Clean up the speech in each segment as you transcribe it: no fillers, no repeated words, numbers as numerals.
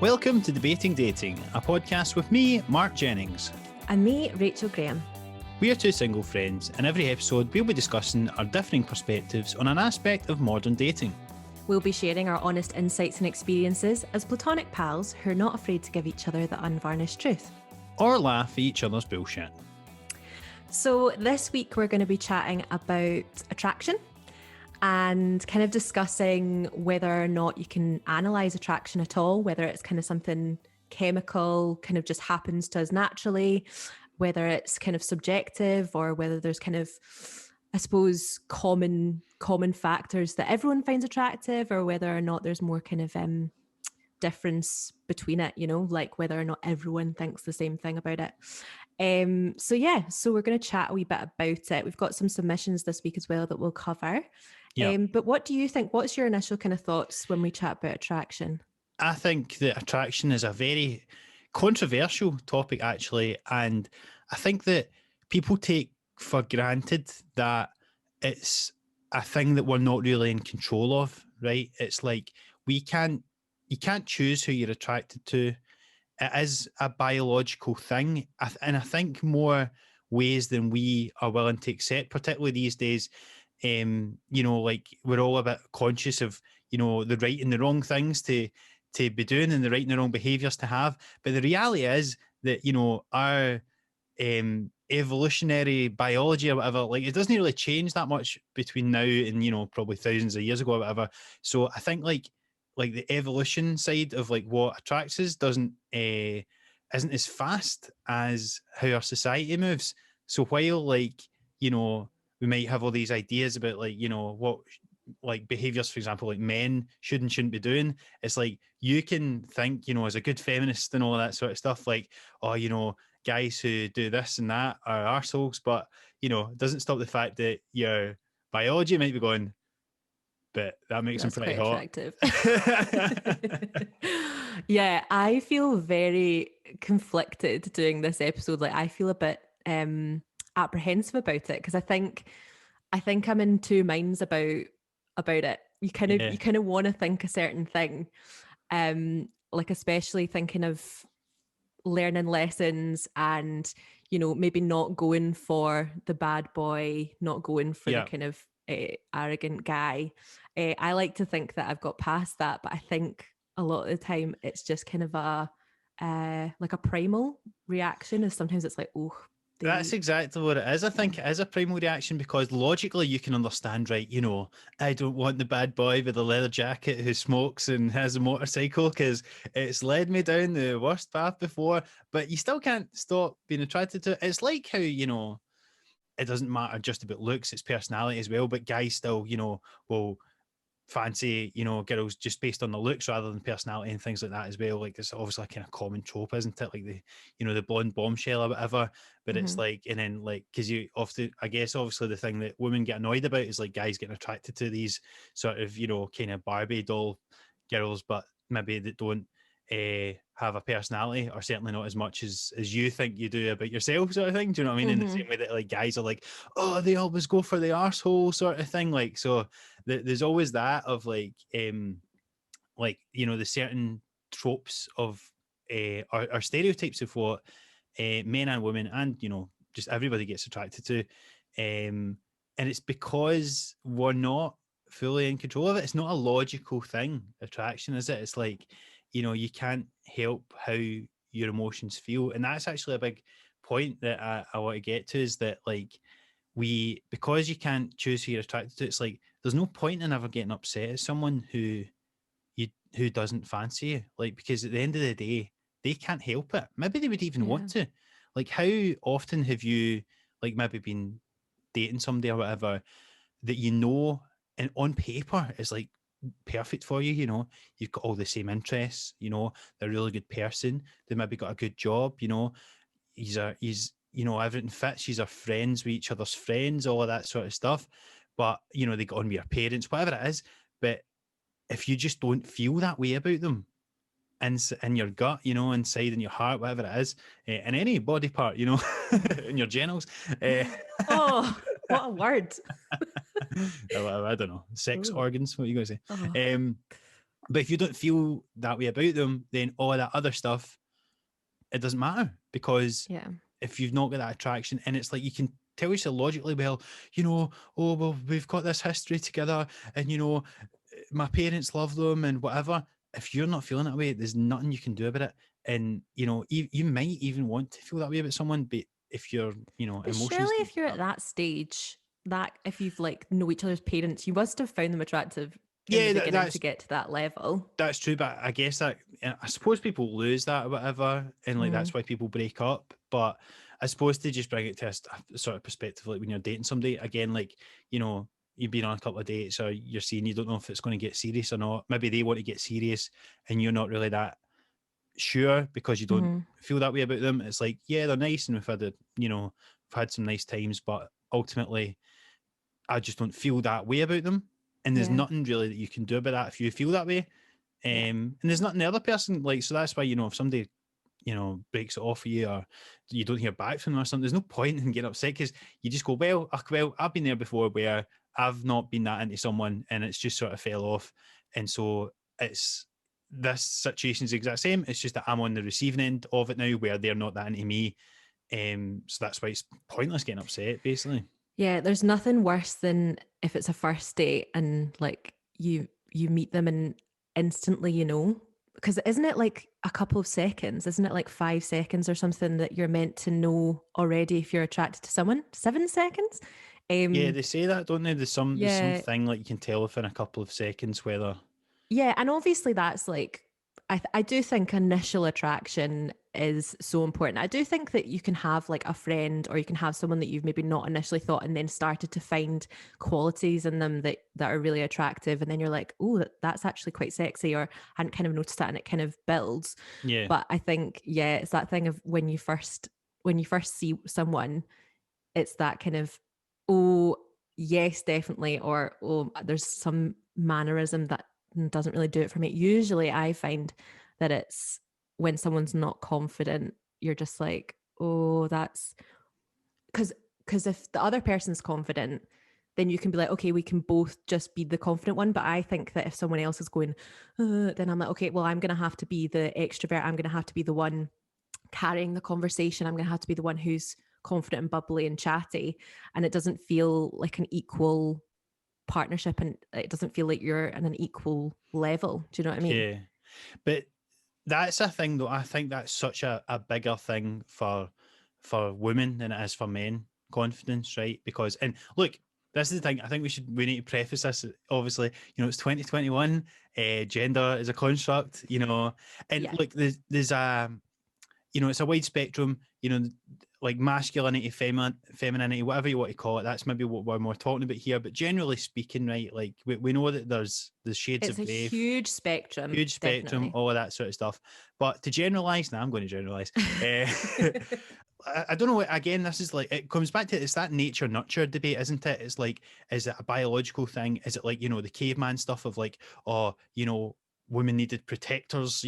Welcome to Debating Dating, a podcast with me, Mark Jennings. And me, Rachel Graham. We are two single friends. In every episode, we'll be discussing our differing perspectives on an aspect of modern dating. We'll be sharing our honest insights and experiences as platonic pals who are not afraid to give each other the unvarnished truth. Or laugh at each other's bullshit. So this week we're going to be chatting about attraction and kind of discussing whether or not you can analyse attraction at all, whether it's kind of something chemical, kind of just happens to us naturally, whether it's kind of subjective or whether there's kind of, I suppose, common factors that everyone finds attractive, or whether or not there's more kind of difference between it, like whether or not everyone thinks the same thing about it. So we're going to chat a wee bit about it. We've got some submissions this week as well that we'll cover. Yeah. But what do you think? What's your initial kind of thoughts when we chat about attraction? I think that attraction is a very controversial topic, actually. And I think that people take for granted that it's a thing that we're not really in control of, right? It's like you can't choose who you're attracted to. It is a biological thing. And I think more ways than we are willing to accept, particularly these days. Like we're all a bit conscious of, the right and the wrong things to be doing and the right and the wrong behaviours to have. But the reality is that, our evolutionary biology or whatever, like it doesn't really change that much between now and, probably thousands of years ago or whatever. So I think like the evolution side of like what attracts us isn't as fast as how our society moves. So while we might have all these ideas about what like behaviors, for example, like men should and shouldn't be doing, it's like you can think, as a good feminist and all that sort of stuff, like, guys who do this and that are arseholes, but it doesn't stop the fact that your biology might be going, but that makes them pretty hot. Attractive. Yeah, I feel very conflicted doing this episode. Like I feel a bit apprehensive about it because I think I'm in two minds about it. You kind of want to think a certain thing, like especially thinking of learning lessons and maybe not going for the bad boy, not going for the kind of arrogant guy. I like to think that I've got past that, but I think a lot of the time it's just kind of like a primal reaction. Is sometimes it's like, oh. That's exactly what it is. I think it is a primal reaction because logically you can understand, right? I don't want the bad boy with the leather jacket who smokes and has a motorcycle because it's led me down the worst path before, but you still can't stop being attracted to it. It's like how, it doesn't matter just about looks, it's personality as well, but guys still, will fancy, girls just based on the looks rather than personality and things like that as well. Like it's obviously a kind of common trope, isn't it? Like the blonde bombshell or whatever. But it's like, and then like, because you often, I guess, obviously the thing that women get annoyed about is like guys getting attracted to these sort of, kind of Barbie doll girls, but maybe that don't have a personality, or certainly not as much as you think you do about yourself, sort of thing. Do you know what I mean? In the same way that like guys are like, oh, they always go for the arsehole sort of thing. Like, so there's always that of like the certain tropes of or stereotypes of what men and women and just everybody gets attracted to, and it's because we're not fully in control of it. It's not a logical thing, attraction, is it? It's like, you can't help how your emotions feel. And that's actually a big point that I want to get to, is that like because you can't choose who you're attracted to, it's like there's no point in ever getting upset at someone who doesn't fancy you. Like, because at the end of the day, they can't help it. Maybe they would even want to. Like, how often have you like maybe been dating somebody or whatever that and on paper is like perfect for you, you've got all the same interests, they're a really good person, they maybe got a good job, he's everything fits, he's friends with each other's friends, all of that sort of stuff, but they got on with your parents, whatever it is. But if you just don't feel that way about them in your gut, inside in your heart, whatever it is, in any body part, in your genitals. Oh, what a word. I don't know. Sex organs, what are you going to say? But if you don't feel that way about them, then all that other stuff, it doesn't matter, because Yeah. if you've not got that attraction, and it's like you can tell yourself logically, well, oh well, we've got this history together, and my parents love them and whatever. If you're not feeling that way, there's nothing you can do about it. And you might even want to feel that way about someone, but if your But emotions surely don't if you're keep at up. that stage, that if you've like know each other's parents, you must have found them attractive in the Yeah, beginning to get to that level. that's true, but I guess that I suppose people lose that or whatever, and like Mm. that's why people break up. But I suppose to just bring it to a sort of perspective, like when you're dating somebody again, like you've been on a couple of dates, or you're seeing, you don't know if it's going to get serious or not. Maybe they want to get serious, and you're not really that sure because you don't Mm-hmm. feel that way about them. It's like, yeah, they're nice, and we've had some nice times, but ultimately I just don't feel that way about them. And there's Yeah. nothing really that you can do about that if you feel that way. Yeah. And there's nothing the other person, like, so that's why, if somebody, breaks it off for you, or you don't hear back from them or something, there's no point in getting upset, because you just go, well, I've been there before where I've not been that into someone and it's just sort of fell off. And so it's, this situation is the exact same. It's just that I'm on the receiving end of it now where they're not that into me. So that's why it's pointless getting upset, basically. Yeah, there's nothing worse than if it's a first date and like you meet them and instantly because isn't it like a couple of seconds? Isn't it like 5 seconds or something that you're meant to know already if you're attracted to someone? 7 seconds? Yeah, Um they say that, don't they? There's yeah, something like you can tell within a couple of seconds whether. yeah, and obviously that's like I do think initial attraction is so important. I do think that you can have like a friend or you can have someone that you've maybe not initially thought and then started to find qualities in them that are really attractive, and then you're like, oh, that's actually quite sexy, or I hadn't kind of noticed that, and it kind of builds. Yeah, But I think yeah, it's that thing of when you first see someone, it's that kind of, oh yes, definitely, or oh there's some mannerism that doesn't really do it for me. Usually I find that it's when someone's not confident, you're just like, oh, that's because if the other person's confident, then you can be like, okay, we can both just be the confident one. But I think that if someone else is going, then I'm like, okay, well, I'm going to have to be the extrovert. I'm going to have to be the one carrying the conversation. I'm going to have to be the one who's confident and bubbly and chatty. And it doesn't feel like an equal partnership, and it doesn't feel like you're at an equal level. Do you know what I mean? yeah. But that's a thing, though. I think that's such a bigger thing for women than it is for men. Confidence, right? Because, and look, this is the thing. I think we need to preface this. Obviously, it's 2021. Gender is a construct, and Yeah. look, there's a it's a wide spectrum, like masculinity, femininity, whatever you want to call it. That's maybe what we're more talking about here. But generally speaking, right, like we know that there's shades It's of a grey, huge spectrum, huge spectrum, definitely. all of that sort of stuff. But to generalize, now I'm going to generalize. I don't know. Again, this is like, it comes back to, it's that nature nurture debate, isn't it? It's like, is it a biological thing? Is it like, the caveman stuff of like, oh, women needed protectors,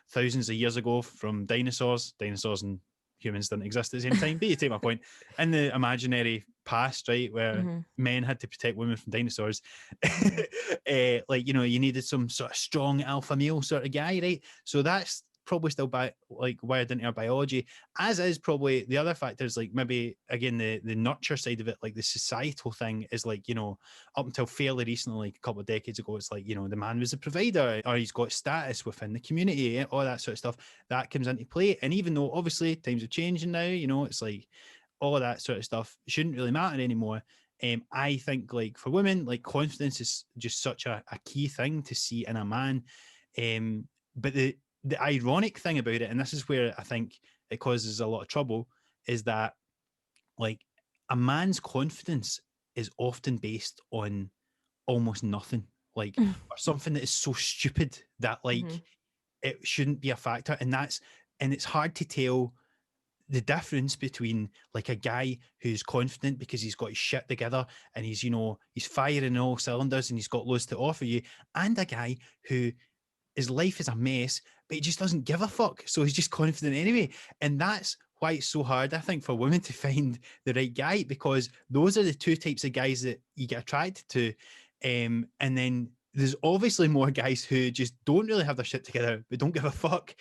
thousands of years ago from dinosaurs and humans didn't exist at the same time. But you take my point. In the imaginary past, right, where Mm-hmm. men had to protect women from dinosaurs, Mm-hmm. like, you needed some sort of strong alpha male sort of guy, right? So that's probably still like wired into our biology, as is probably the other factors, like maybe again the nurture side of it, like the societal thing is like, up until fairly recently, like a couple of decades ago, it's like, the man was a provider, or he's got status within the community, all that sort of stuff that comes into play. And even though obviously times are changing now, it's like all of that sort of stuff shouldn't really matter anymore. I think, like, for women, like, confidence is just such a key thing to see in a man. But the ironic thing about it, and this is where I think it causes a lot of trouble, is that, like, a man's confidence is often based on almost nothing, like, or something that is so stupid that, Mm-hmm. like, it shouldn't be a factor. And it's hard to tell the difference between, like, a guy who's confident because he's got his shit together and he's firing all cylinders and he's got loads to offer you, and a guy who his life is a mess, but he just doesn't give a fuck. So he's just confident anyway. And that's why it's so hard, I think, for women to find the right guy, because those are the two types of guys that you get attracted to. And then there's obviously more guys who just don't really have their shit together, but don't give a fuck.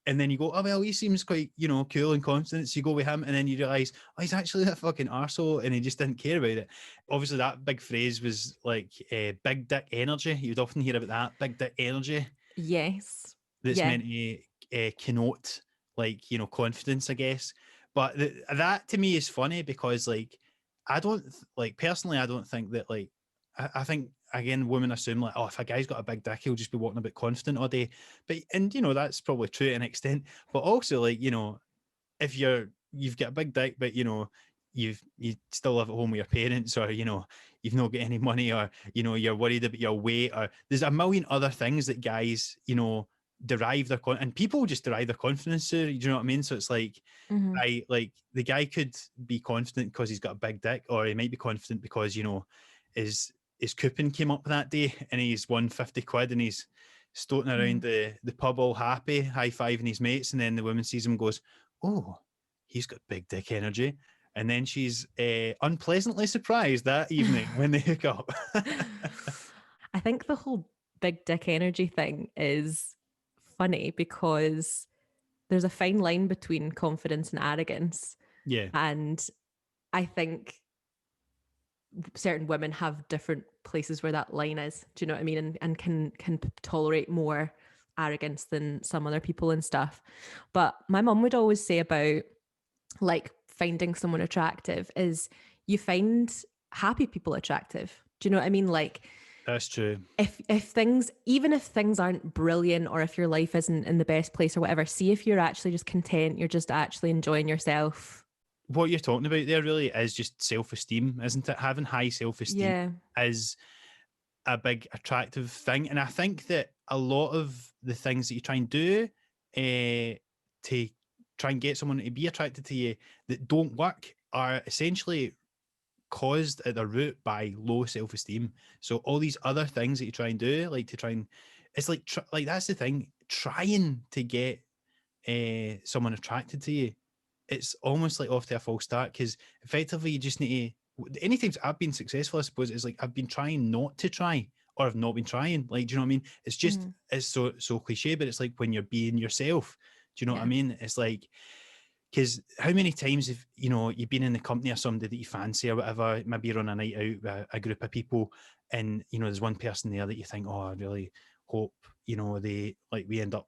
And then you go, oh, well, he seems quite, cool and confident. So you go with him, and then you realize, oh, he's actually that fucking arsehole, and he just didn't care about it. Obviously, that big phrase was like big dick energy. You'd often hear about that, big dick energy. Yes. That's Yeah. meant to connote, like, confidence, I guess. But that to me is funny because, like, I don't, like, personally, I don't think that, like, I think, again, women assume, like, oh, if a guy's got a big dick, he'll just be walking a bit confident all day. But, and, that's probably true to an extent. But also, like, if you've got a big dick, but, you still live at home with your parents, or, you've not got any money, or, you're worried about your weight, or there's a million other things that guys, derive their and people just derive their confidence to, do you know what I mean? So it's like, Mm-hmm. like the guy could be confident because he's got a big dick, or he might be confident because, his coupon came up that day and he's won 50 quid and he's stoating around the pub all happy, high-fiving his mates, and then the woman sees him and goes, oh, he's got big dick energy. And then she's unpleasantly surprised that evening when they hook up. I think the whole big dick energy thing is funny because there's a fine line between confidence and arrogance. Yeah. And I think certain women have different places where that line is. Do you know what I mean? And can tolerate more arrogance than some other people and stuff. But my mum would always say about, like, finding someone attractive is you find happy people attractive. Do you know what I mean? Like, That's true. if things, even if things aren't brilliant, or if your life isn't in the best place or whatever, see if you're actually just content, you're just actually enjoying yourself. What you're talking about there really is just self-esteem, isn't it? Having high self-esteem Yeah. is a big attractive thing. And I think that a lot of the things that you try and do to try and get someone to be attracted to you that don't work are essentially caused at the root by low self-esteem. So all these other things that you try and do, like to try and, it's like, like that's the thing, trying to get someone attracted to you, it's almost like off to a false start, because effectively you just need to, anytime I've been successful, I suppose, it's like I've been trying not to try, or I've not been trying. Like, do you know what I mean? It's just, it's so cliche, but it's like when you're being yourself. Do you know what I mean? It's like, because how many times have you've been in the company of somebody that you fancy or whatever, maybe you're on a night out with a group of people, and there's one person there that you think, oh, I really hope they, like, we end up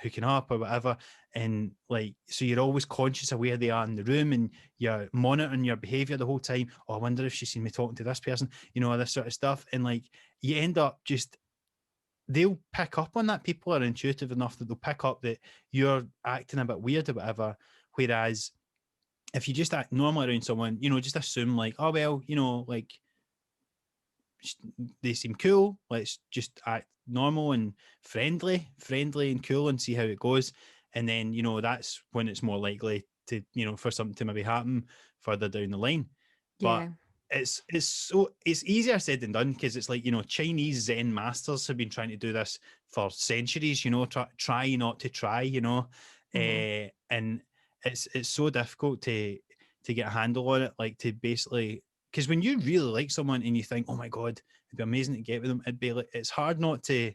hooking up or whatever, and like, so you're always conscious of where they are in the room, and you're monitoring your behavior the whole time. Oh, I wonder if she's seen me talking to this person, this sort of stuff. And like, you end up just, they'll pick up on that. People are intuitive enough that they'll pick up that you're acting a bit weird or whatever, whereas if you just act normal around someone, just assume like, oh, well, like, they seem cool, let's just act normal and friendly and cool and see how it goes. And then that's when it's more likely to for something to maybe happen further down the line. But it's easier said than done, because it's like, Chinese Zen masters have been trying to do this for centuries, try not to try, and it's so difficult to get a handle on it, like, to basically, because when you really like someone and you think, oh my God, it'd be amazing to get with them, it'd be like, it's hard not to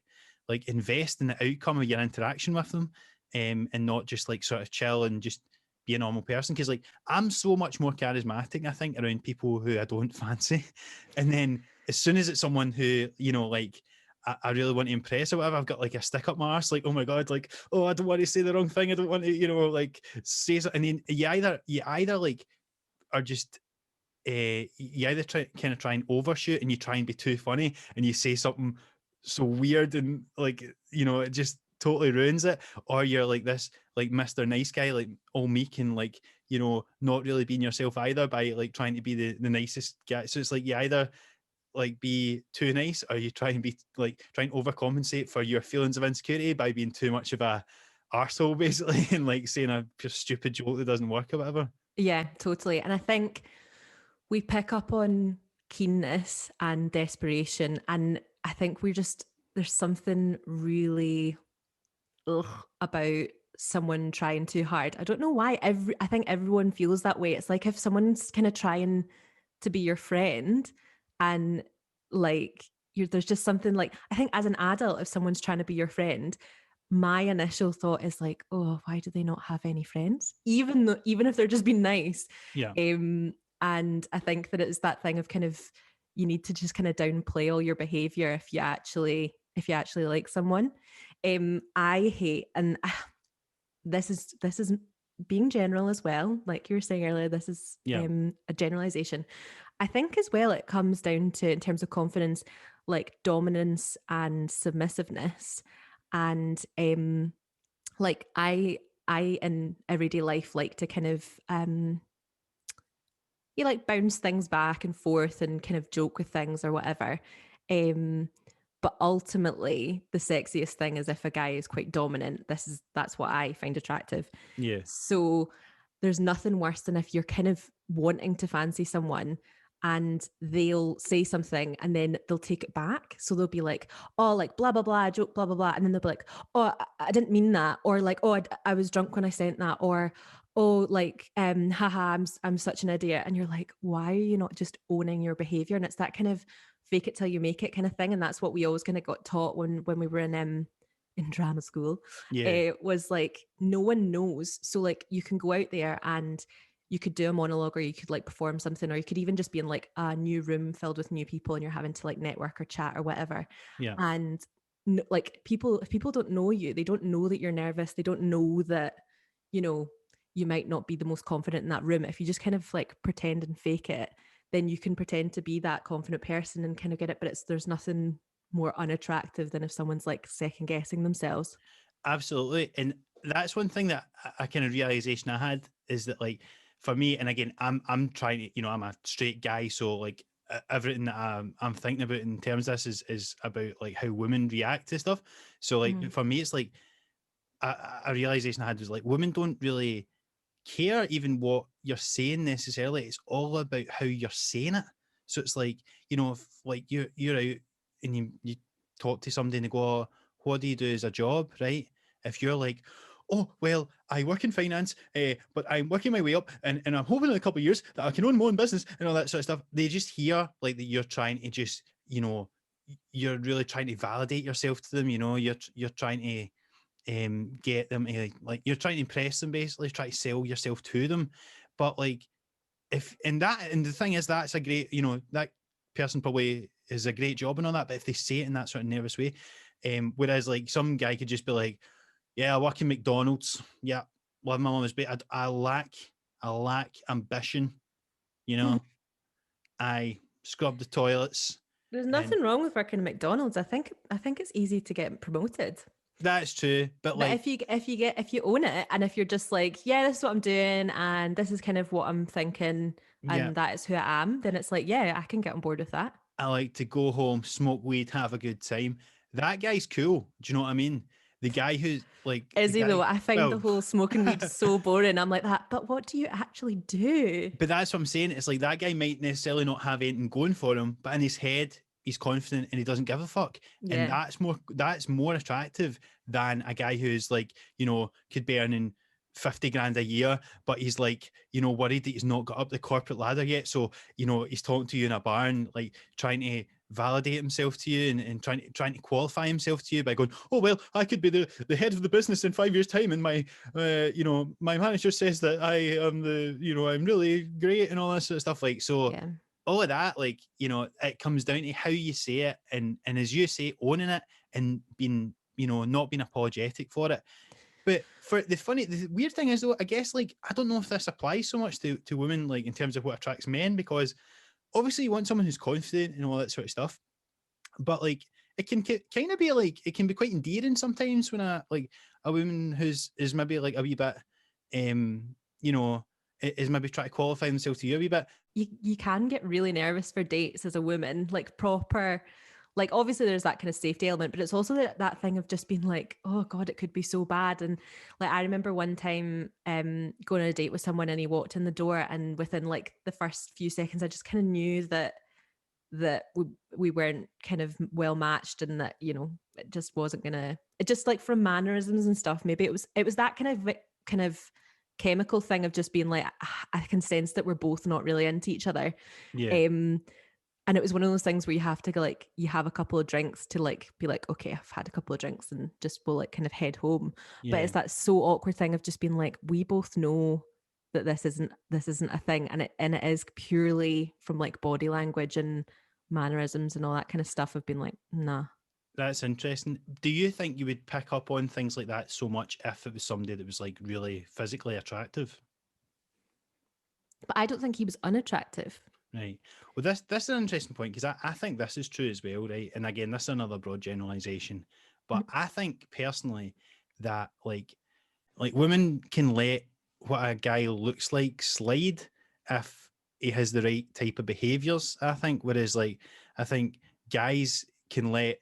like invest in the outcome of your interaction with them, and not just like sort of chill and just be a normal person. Because like, I'm so much more charismatic, I think, around people who I don't fancy. And then as soon as it's someone who, like, I really want to impress or whatever, I've got like a stick up my arse, like, oh my God, like, oh, I don't want to say the wrong thing, I don't want to, like, say something. And then you either like are just you either try and overshoot, and you try and be too funny, and you say something so weird and like, it just totally ruins it, or you're like this, like, Mr. Nice Guy, like all meek and like, not really being yourself either, by like trying to be the nicest guy. So it's like, you either like be too nice, or you try and be like, try and overcompensate for your feelings of insecurity by being too much of a arsehole, basically, and like saying a just stupid joke that doesn't work or whatever. Yeah, totally. And I think we pick up on keenness and desperation. And I think there's something really about someone trying too hard. I don't know why. I think everyone feels that way. It's like if someone's kind of trying to be your friend, and like there's just something like, I think as an adult, if someone's trying to be your friend, my initial thought is like, oh, why do they not have any friends? Even if they're just being nice. Yeah. And I think that it's that thing of kind of, you need to just kind of downplay all your behavior if you actually like someone. I hate, and this is being general as well, like you were saying earlier, this is Yeah. a generalization. I think as well it comes down to, in terms of confidence, like dominance and submissiveness. And like I in everyday life like to kind of you like bounce things back and forth and kind of joke with things or whatever. Um, but ultimately, the sexiest thing is if a guy is quite dominant. That's what I find attractive. Yeah. So there's nothing worse than if you're kind of wanting to fancy someone and they'll say something and then they'll take it back. So they'll be like, oh, like blah, blah, blah, joke, blah, blah, blah. And then they'll be like, oh, I didn't mean that. Or like, oh, I was drunk when I sent that. Or, oh, like, haha, I'm such an idiot. And you're like, why are you not just owning your behavior? And it's that kind of fake it till you make it kind of thing. And that's what we always kind of got taught when we were in drama school. Yeah. Was like, no one knows. So like you can go out there and you could do a monologue, or you could like perform something, or you could even just be in like a new room filled with new people and you're having to like network or chat or whatever. Yeah. And like people, if people don't know you, they don't know that you're nervous, they don't know that, you know, you might not be the most confident in that room. If you just kind of like pretend and fake it, then you can pretend to be that confident person and kind of get it. But there's nothing more unattractive than if someone's like second guessing themselves. Absolutely. And that's one thing that a kind of realization I had is that, like, for me, and again, I'm trying to, I'm a straight guy, so like everything that I'm thinking about in terms of this is about like how women react to stuff. So like for me, it's like a realization I had was like, women don't really care even what you're saying necessarily. It's all about how you're saying it. So it's like, if like you're out and you talk to somebody and they go, "Oh, what do you do as a job?" Right? If you're like, "Oh, well, I work in finance, but I'm working my way up, and I'm hoping in a couple of years that I can own my own business," and all that sort of stuff, they just hear like that you're trying to just, you're really trying to validate yourself to them. You're trying to get them to, like you're trying to impress them, basically try to sell yourself to them. But like, if and the thing is, that's a great, that person probably is a great job and all that, but if they say it in that sort of nervous way, whereas like some guy could just be like, yeah, I work in McDonald's, yeah, love my mama's bait, I lack ambition, you know I scrub the toilets. There's And nothing wrong with working at McDonald's. I think it's easy to get promoted. that's true, but But like, if you own it, and if you're just like, yeah, this is what I'm doing and this is kind of what I'm thinking yeah, and that is who I am, then it's like, yeah, I can get on board with that. I like to go home, smoke weed, have a good time. That guy's cool. Do you know what I mean? The guy who's like the Is he though? guy. I find the Well, whole smoking weed so boring. I'm like that, but what do you actually do? but that's what I'm saying. It's like that guy might necessarily not have anything going for him, but in his head, he's confident and he doesn't give a fuck. And Yeah. that's more attractive than a guy who's like, could be earning 50 grand a year, but he's like, worried that he's not got up the corporate ladder yet. So, he's talking to you in a bar and like trying to validate himself to you and trying to qualify himself to you by going, oh, well, I could be the head of the business in 5 years' time. And my manager says that I am I'm really great and all that sort of stuff. Like, so Yeah. all of that, like, it comes down to how you say it, and as you say, owning it and being, not being apologetic for it. But for the weird thing is though, I guess, like, I don't know if this applies so much to women, like in terms of what attracts men, because obviously you want someone who's confident and all that sort of stuff, but like it can kind of be like, it can be quite endearing sometimes when a woman who's is maybe like a wee bit, you know, is maybe trying to qualify themselves to you a wee bit. You can get really nervous for dates as a woman, like proper, like obviously there's that kind of safety element, but it's also that thing of just being like, oh God, it could be so bad. And like, I remember one time going on a date with someone and he walked in the door and within like the first few seconds, I just kind of knew that we weren't kind of well matched and that, it just wasn't gonna, it just like from mannerisms and stuff, maybe it was that kind of chemical thing of just being like, I can sense that we're both not really into each other. Yeah. And it was one of those things where you have to go, like, you have a couple of drinks to like be like, okay, I've had a couple of drinks and just will like kind of head home. But Yeah, it's that so awkward thing of just being like, we both know that this isn't a thing, and it is purely from like body language and mannerisms and all that kind of stuff. I've been like, nah. that's interesting. Do you think you would pick up on things like that so much if it was somebody that was like really physically attractive? But I don't think he was unattractive. Right. Well, this is an interesting point because I think this is true as well, right? And again, this is another broad generalization, but I think personally that like women can let what a guy looks like slide if he has the right type of behaviors. I think, whereas like I think guys can let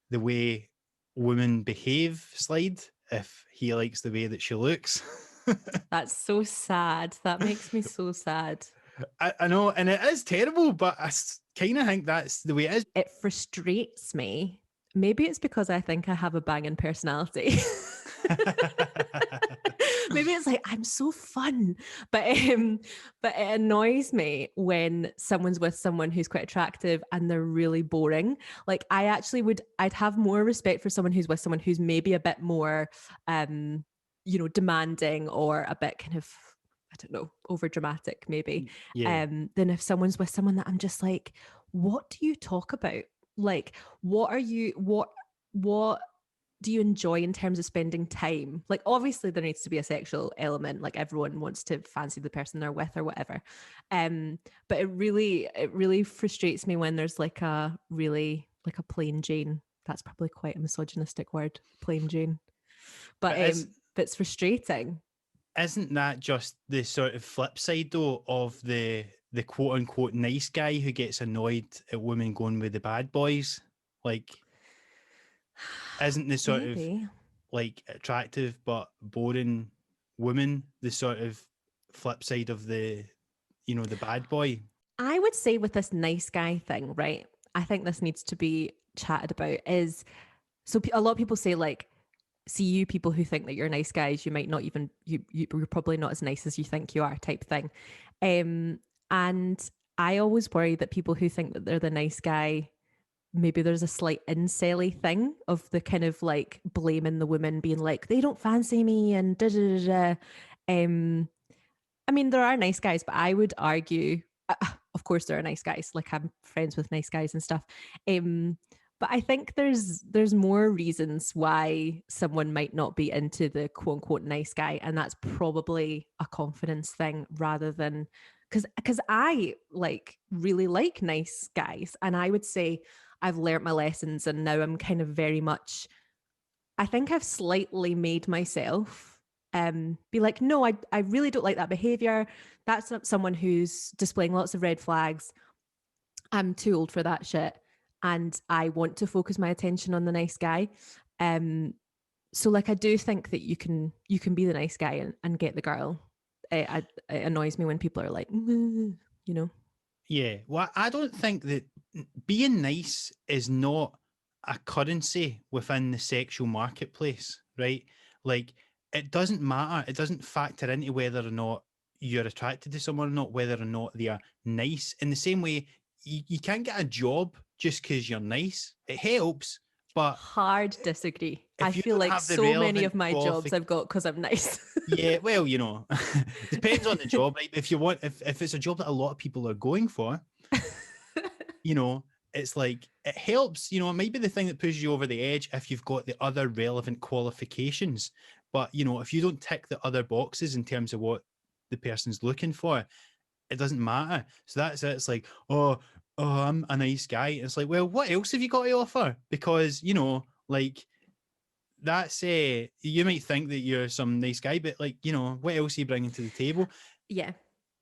the way women behave slide if he likes the way that she looks. That's so sad. That makes me so sad. I know, and it is terrible, but I kind of think that's the way it is. It frustrates me. Maybe it's because I think I have a banging personality. Maybe it's like I'm so fun, but it annoys me when someone's with someone who's quite attractive and they're really boring. Like I'd have more respect for someone who's with someone who's maybe a bit more demanding or a bit kind of, I don't know, over dramatic maybe, Yeah. than if someone's with someone that I'm just like, what do you talk about? Like, what do you enjoy in terms of spending time? Like, obviously there needs to be a sexual element, like everyone wants to fancy the person they're with or whatever. But it really frustrates me when there's like a plain Jane. That's probably quite a misogynistic word, plain Jane. But But is but it's frustrating. isn't that just the sort of flip side though of the quote unquote nice guy who gets annoyed at women going with the bad boys? Like, isn't the sort of Maybe. like attractive but boring woman the sort of flip side of the bad boy? I would say with this nice guy thing, right? I think this needs to be chatted about. Is so a lot of people say like, see, you people who think that you're nice guys, you might not even you're probably not as nice as you think you are, type thing. And I always worry that people who think that they're the nice guy, maybe there's a slight incelly thing of the kind of like blaming the women, being like, they don't fancy me and da da da da. I mean, there are nice guys, but I would argue, of course, there are nice guys. Like I'm friends with nice guys and stuff. But I think there's more reasons why someone might not be into the quote unquote nice guy, and that's probably a confidence thing rather than because I like really like nice guys, and I would say I've learnt my lessons, and now I'm kind of very much. I think I've slightly made myself be like, no, I really don't like that behavior. That's not someone who's displaying lots of red flags. I'm too old for that shit. And I want to focus my attention on the nice guy. So like I do think that you can be the nice guy and get the girl. It annoys me when people are like, you know. Yeah. Well, I don't think that being nice is not a currency within the sexual marketplace, right? Like, it doesn't matter. It doesn't factor into whether or not you're attracted to someone or not, whether or not they are nice. In the same way, you can't get a job just because you're nice. It helps, but Hard disagree. I if you feel don't like have the so many relevant of my jobs qualifications, I've got because I'm nice. yeah, well, depends on the job, right? If you want, if it's a job that a lot of people are going for, you know, it's like it helps. It might be the thing that pushes you over the edge if you've got the other relevant qualifications. But if you don't tick the other boxes in terms of what the person's looking for, it doesn't matter. So that's it. It's like, I'm a nice guy. And it's like, well, what else have you got to offer? Because like that's you might think that you're some nice guy, but like what else are you bringing to the table? Yeah.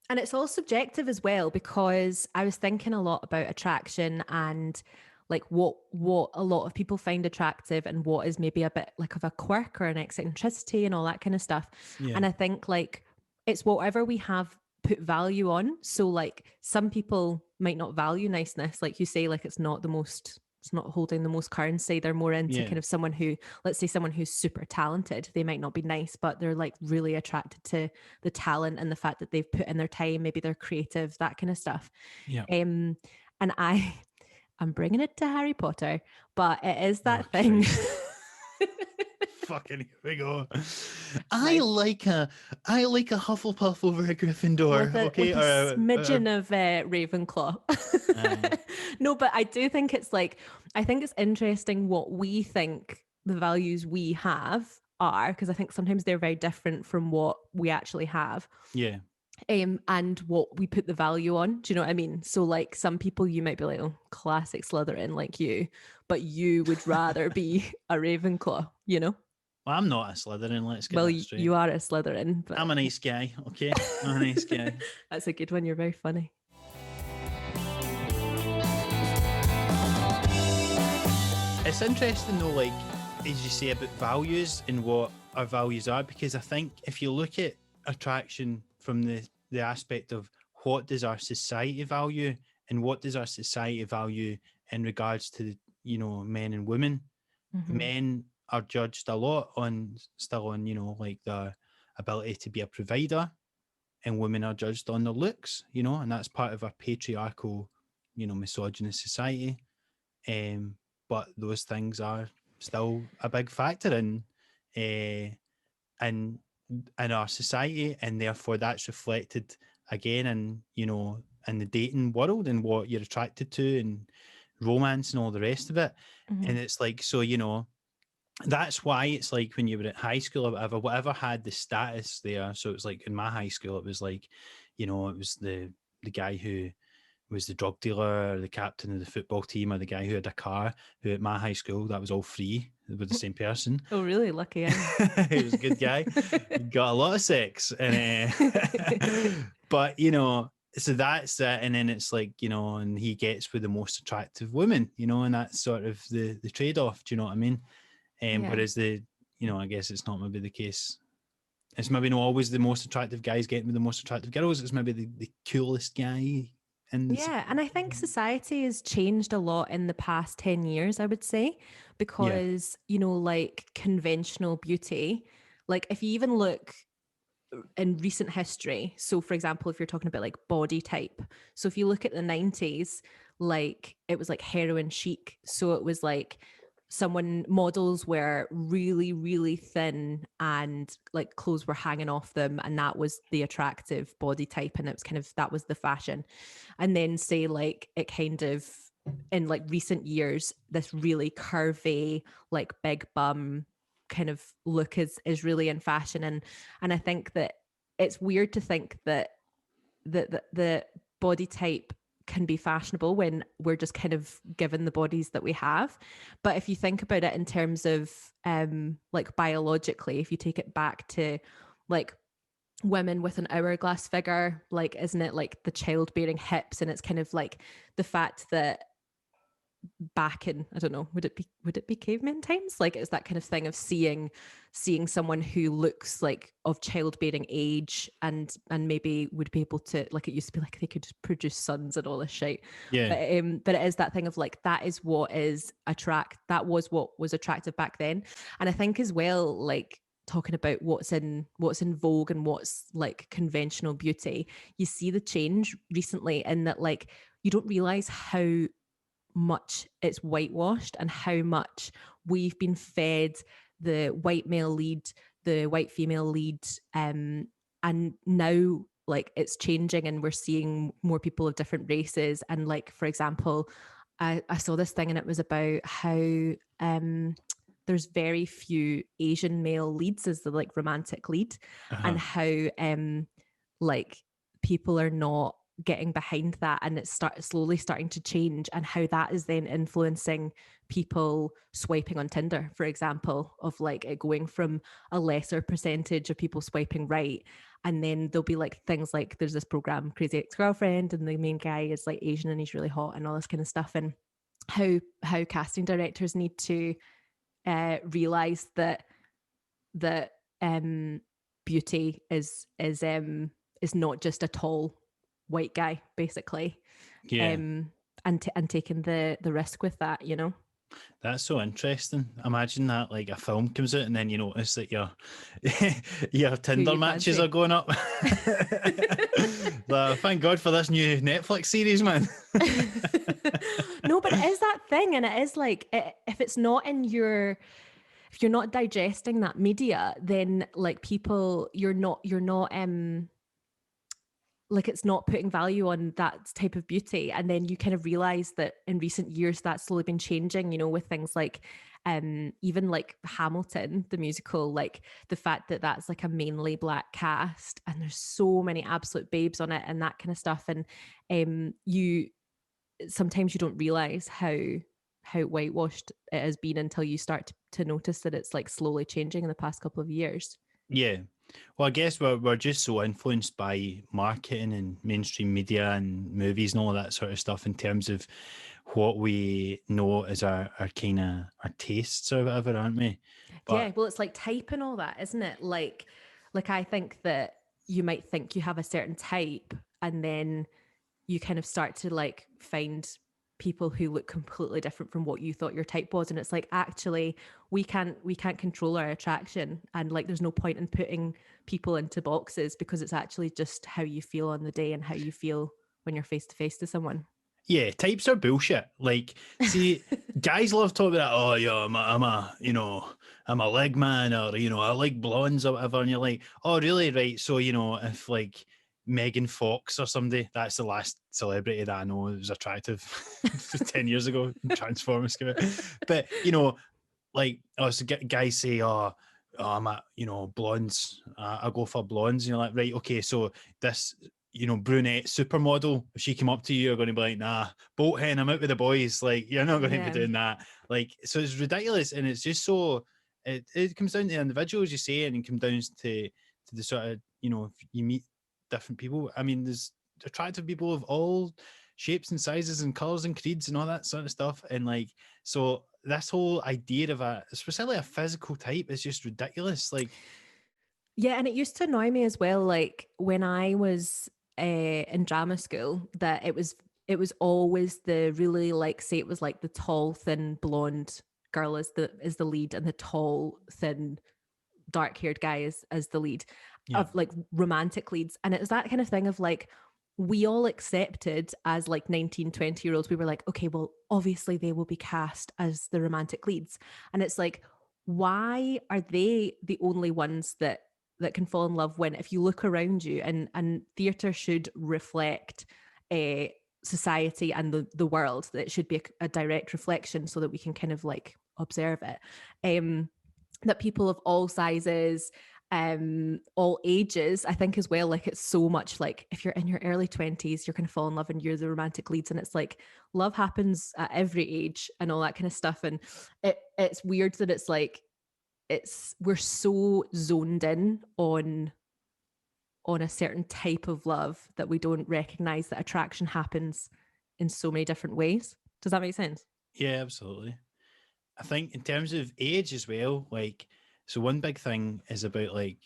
And it's all subjective as well, because I was thinking a lot about attraction and like what a lot of people find attractive and what is maybe a bit like of a quirk or an eccentricity and all that kind of stuff. Yeah, And I think like it's whatever we have put value on. So like some people might not value niceness, like you say, like it's not holding the most currency. They're more into yeah, kind of someone who, let's say someone who's super talented. They might not be nice, but they're like really attracted to the talent and the fact that they've put in their time. Maybe they're creative, that kind of stuff. yeah. Um, And I'm bringing it to Harry Potter, but it is Oh, that thing. Christ. Fucking here we go. I Nice. like a I like a Hufflepuff over a Gryffindor, okay? With a Or smidgen of Ravenclaw. aye. No, but I do think it's like, I think it's interesting what we think the values we have are, because I think sometimes they're very different from what we actually have. Yeah. And what we put the value on. Do you know what I mean? So like some people you might be like, oh, classic Slytherin like you, but you would rather be a Ravenclaw, you know? Well, I'm not a Slytherin, let's get Well, that straight. you are a Slytherin, but I'm a nice guy, okay? I'm a nice guy. that's a good one. You're very funny. It's interesting though, like, as you say about values and what our values are, because I think if you look at attraction from the aspect of what does our society value and what does our society value in regards to, men and women, Mm-hmm. men are judged a lot on still on, like the ability to be a provider, and women are judged on their looks, and that's part of our patriarchal, misogynist society. But those things are still a big factor uh, in in our society, and therefore that's reflected again in the dating world and what you're attracted to and romance and all the rest of it. Mm-hmm. And it's like, so that's why it's like when you were at high school or whatever had the status there. So it was like in my high school, it was like, it was the guy who was the drug dealer, or the captain of the football team, or the guy who had a car. Who at my high school, that was all free with the same person. Oh, really? Lucky I. He was a good guy. Got a lot of sex, and but so that's it. And then it's like and he gets with the most attractive women, and that's sort of the trade off. Do you know what I mean? Yeah. Whereas I guess it's not maybe the case. It's maybe not always the most attractive guys getting with the most attractive girls. It's maybe the coolest guy in the Yeah, and I think society has changed a lot in the past 10 years, I would say, yeah. because, like conventional beauty, like if you even look in recent history, so for example, if you're talking about like body type, so if you look at the 90s, like it was like heroin chic. So it was like models were really, really thin and like clothes were hanging off them. And that was the attractive body type. And it was kind of, that was the fashion. And then say like it kind of, in like recent years, this really curvy, like big bum kind of look is really in fashion. And I think that it's weird to think that the body type can be fashionable when we're just kind of given the bodies that we have. But if you think about it in terms of like biologically, if you take it back to like women with an hourglass figure, like isn't it like the childbearing hips, and it's kind of like the fact that back in, I don't know, would it be caveman times, like it's that kind of thing of seeing someone who looks like of childbearing age and maybe would be able to, like it used to be like they could just produce sons and all this shit. Yeah. But it is that thing of like that was what was attractive back then. And I think as well, like talking about what's in vogue and what's like conventional beauty, you see the change recently in that, like you don't realize how much it's whitewashed and how much we've been fed the white male lead, the white female lead, and now like it's changing and we're seeing more people of different races. And like for example, I saw this thing and it was about how there's very few Asian male leads as the like romantic lead, and how like people are not getting behind that, and it's slowly starting to change, and how that is then influencing people swiping on Tinder, for example, of like it going from a lesser percentage of people swiping right. And then there'll be like things like there's this program Crazy Ex-Girlfriend, and the main guy is like Asian and he's really hot and all this kind of stuff. And how casting directors need to realize that beauty is not just a tall white guy, basically. Yeah. And taking the risk with that, That's so interesting. Imagine that like a film comes out and then you notice that your your Who Tinder you matches are fancy? going up. Thank God for this new Netflix series, man. No, but it is that thing, and it is like if it's not in your, if you're not digesting that media, then like people, you're not like it's not putting value on that type of beauty. And then you kind of realize that in recent years that's slowly been changing, you know, with things like even like Hamilton the musical, like the fact that that's like a mainly black cast and there's so many absolute babes on it and that kind of stuff. And you sometimes you don't realize how whitewashed it has been until you start to notice that it's like slowly changing in the past couple of years. Yeah. Well, I guess we're just so influenced by marketing and mainstream media and movies and all that sort of stuff in terms of what we know as our kind of our tastes or whatever, aren't we? But Yeah, well, it's like type and all that, isn't it? Like I think that you might think you have a certain type, and then you kind of start to like find people who look completely different from what you thought your type was, and it's like actually we can't control our attraction, and like there's no point in putting people into boxes because it's actually just how you feel on the day and how you feel when you're face to face to someone. yeah, types are bullshit. Like, see, guys love talking about, oh, yeah, I'm a leg man, or I like blondes or whatever, and you're like, oh, really, right? So, if like Megan Fox or somebody, that's the last celebrity that I know was attractive 10 years ago. Transformers came out, but like, so guys say, I'm a, blondes. I go for blondes. And you're like, right, okay, so this, brunette supermodel, if she came up to you, you're going to be like, nah, boat hen, I'm out with the boys. Like, you're not going to be Yeah. doing that. Like, so it's ridiculous, and it's just so. It comes down to the individuals, you say, and it comes down to the sort of, if you meet different people. I mean, there's attractive people of all shapes and sizes and colors and creeds and all that sort of stuff, and like, so this whole idea of especially a physical type is just ridiculous. Like, Yeah, and it used to annoy me as well, like when I was in drama school, that it was always the really like, say it was like the tall, thin, blonde girl is the lead, and the tall, thin, dark haired guy is the lead yeah, of like romantic leads. And it was that kind of thing of like we all accepted as like 19, 20 year olds, we were like, okay, well, obviously they will be cast as the romantic leads. And it's like, why are they the only ones that can fall in love, when if you look around you, and theatre should reflect a society and the world, that it should be a direct reflection so that we can kind of like observe it. That people of all sizes, all ages, I think as well, like it's so much like if you're in your early 20s, you're going to fall in love and you're the romantic leads, and it's like love happens at every age and all that kind of stuff. And it's weird that it's like we're so zoned in on a certain type of love that we don't recognize that attraction happens in so many different ways. Does that make sense? yeah, absolutely. I think in terms of age as well, like, so one big thing is about like,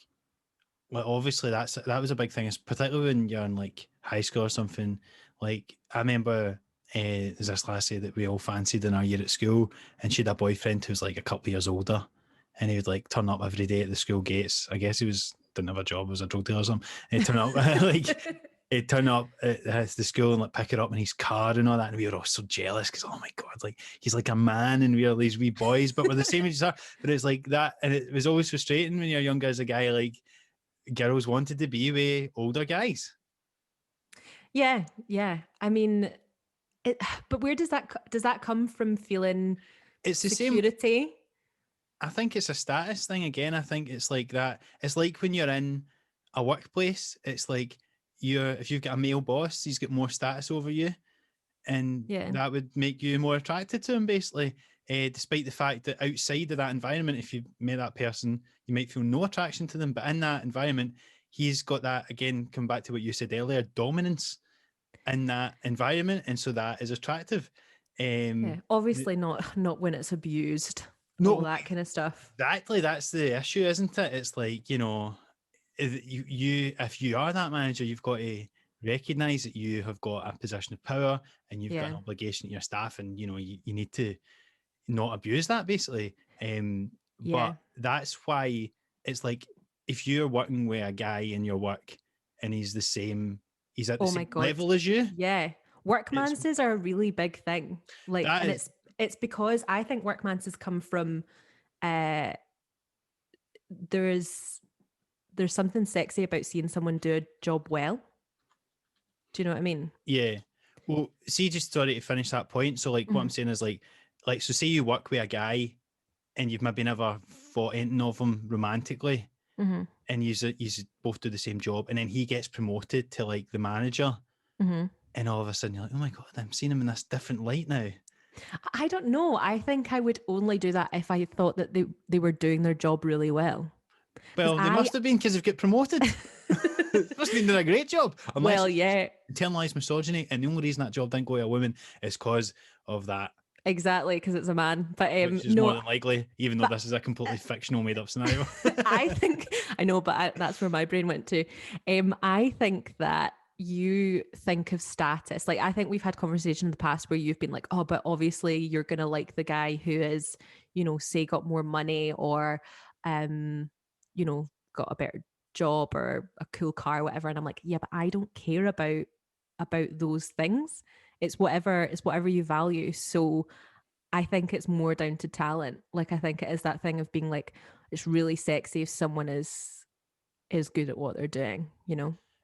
well, obviously that was a big thing, is particularly when you're in like high school or something. Like, I remember there's this lassie that we all fancied in our year at school, and she had a boyfriend who was like a couple of years older, and he would like turn up every day at the school gates. I guess he didn't have a job, was a drug dealer or something. And he'd turn up like he'd turn up at the school and like pick her up in his car and all that, and we were all so jealous because, oh my god, like he's like a man and we are these wee boys, but we're the same age as her. But it's like that, and it was always frustrating when you're younger as a guy. Like, girls wanted to be with older guys. Yeah, yeah. I mean, but where does that come from? Feeling It's the same. security? I think it's a status thing again. I think it's like that. It's like when you're in a workplace, it's like if you've got a male boss, he's got more status over you, and Yeah, that would make you more attracted to him, basically. Despite the fact that outside of that environment, if you met that person, you might feel no attraction to them. But in that environment, he's got that, again, come back to what you said earlier, dominance in that environment, and so that is attractive. yeah. Um, Obviously not when it's abused, all no, that kind of stuff. exactly. That's the issue, isn't it? It's like, if you are that manager, you've got to recognize that you have got a position of power and you've got an Yeah. obligation to your staff, and you need to not abuse that, basically. Yeah. But that's why it's like, if you're working with a guy in your work and he's at the Oh my same God. level as you, Yeah. it's Workmances are a really big thing. Like, that and is it's because I think workmances come from uh there's there's something sexy about seeing someone do a job well. Do you know what I mean? yeah. Well, see, just sorry to finish that point. So, like, what I'm Mhm. saying is like, so say you work with a guy and you've maybe never thought anything of him romantically, Mhm. and you both do the same job, and then he gets promoted to like the manager, Mhm. and all of a sudden you're like, oh my god, I'm seeing him in this different light now. I don't know. I think I would only do that if I thought that they were doing their job really well. Because Well, they must have been, because they've got promoted. They must have been doing a great job, unless well, it's just yeah, internalized misogyny, and the only reason that job didn't go to a woman is because of that, exactly, because it's a man. But which is more no, than likely, even though but this is a completely fictional, made up scenario. I think I know, but that's where my brain went to. I think that you think of status. Like, I think we've had conversation in the past where you've been like, oh, but obviously you're gonna like the guy who is, say got more money or, um, got a better job or a cool car, or whatever. And I'm like, yeah, but I don't care about those things. It's whatever you value. So I think it's more down to talent. Like, I think it is that thing of being like, it's really sexy if someone is good at what they're doing.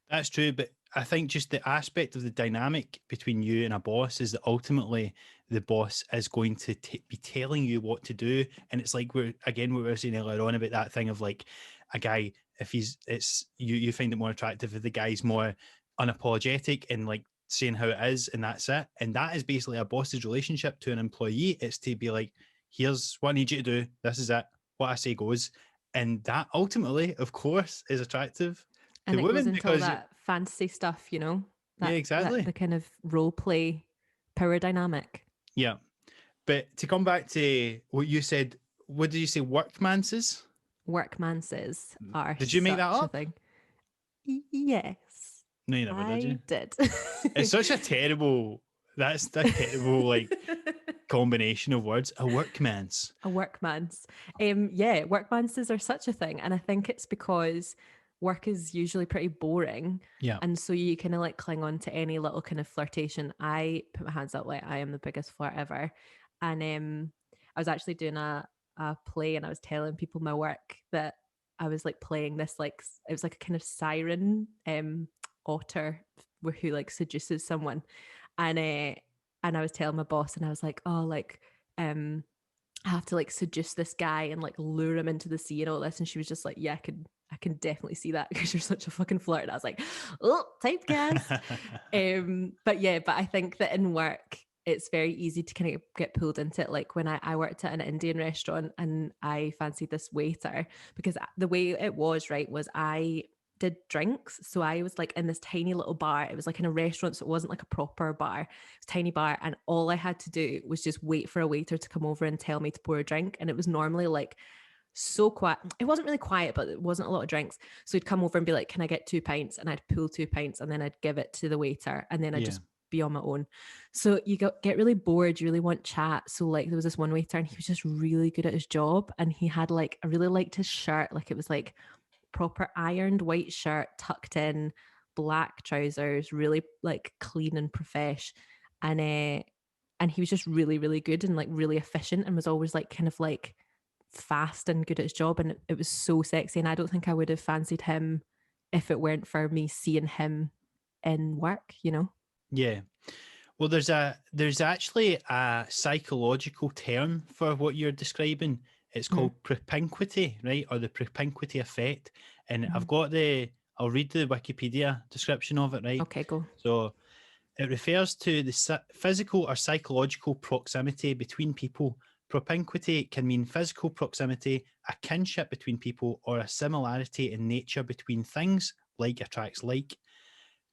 That's true, but I think just the aspect of the dynamic between you and a boss is that ultimately the boss is going to be telling you what to do, and it's like what we were saying earlier on about that thing of like a guy, if it's you find it more attractive if the guy's more unapologetic and like saying how it is, and that's it, and that is basically a boss's relationship to an employee. It's to be like, here's what I need you to do. This is it. What I say goes, and that ultimately, of course, is attractive to And it goes women into all because that fantasy stuff, yeah, that exactly. the kind of role play power dynamic. Yeah. But to come back to what you said, what did you say? Workmances? Workmances are Did you make that such a up? thing. Yes, No, you never did, I you? did. It's such a terrible, that's a terrible like combination of words. A workman's. A workman's. Yeah, workmances are such a thing. And I think it's because work is usually pretty boring. Yeah. And so you kind of like cling on to any little kind of flirtation. I put my hands up like I am the biggest flirt ever. And I was actually doing a play and I was telling people my work that I was like playing this like it was like a kind of siren otter who like seduces someone. And I was telling my boss and I was like, oh, like I have to like seduce this guy and like lure him into the sea and all this. And she was just like, yeah, I can definitely see that because you're such a fucking flirt. And I was like, oh, typecast. But I think that in work, it's very easy to kind of get pulled into it. Like when I worked at an Indian restaurant and I fancied this waiter because the way it was, right, was I did drinks. So I was like in this tiny little bar. It was like in a restaurant, so it wasn't like a proper bar. It was a tiny bar. And all I had to do was just wait for a waiter to come over and tell me to pour a drink. And it was normally like so quiet. It wasn't really quiet, but it wasn't a lot of drinks. So he'd come over and be like, can I get 2 pints? And I'd pull 2 pints and then I'd give it to the waiter and then I'd Yeah. just be on my own. So you get really bored, you really want chat. So like there was this one waiter and he was just really good at his job. And he had like, I really liked his shirt. Like it was like proper ironed white shirt tucked in, black trousers, really like clean and profesh. And he was just really, really good and like really efficient and was always like kind of like fast and good at his job. And it was so sexy. And I don't think I would have fancied him if it weren't for me seeing him in work. Yeah. Well, there's actually a psychological term for what you're describing. It's Mm-hmm. called propinquity, right? Or the propinquity effect. And Mm-hmm. I'll read the Wikipedia description of it, right? Okay, go. So it refers to the physical or psychological proximity between people. Propinquity can mean physical proximity, a kinship between people, or a similarity in nature between things. Like attracts like.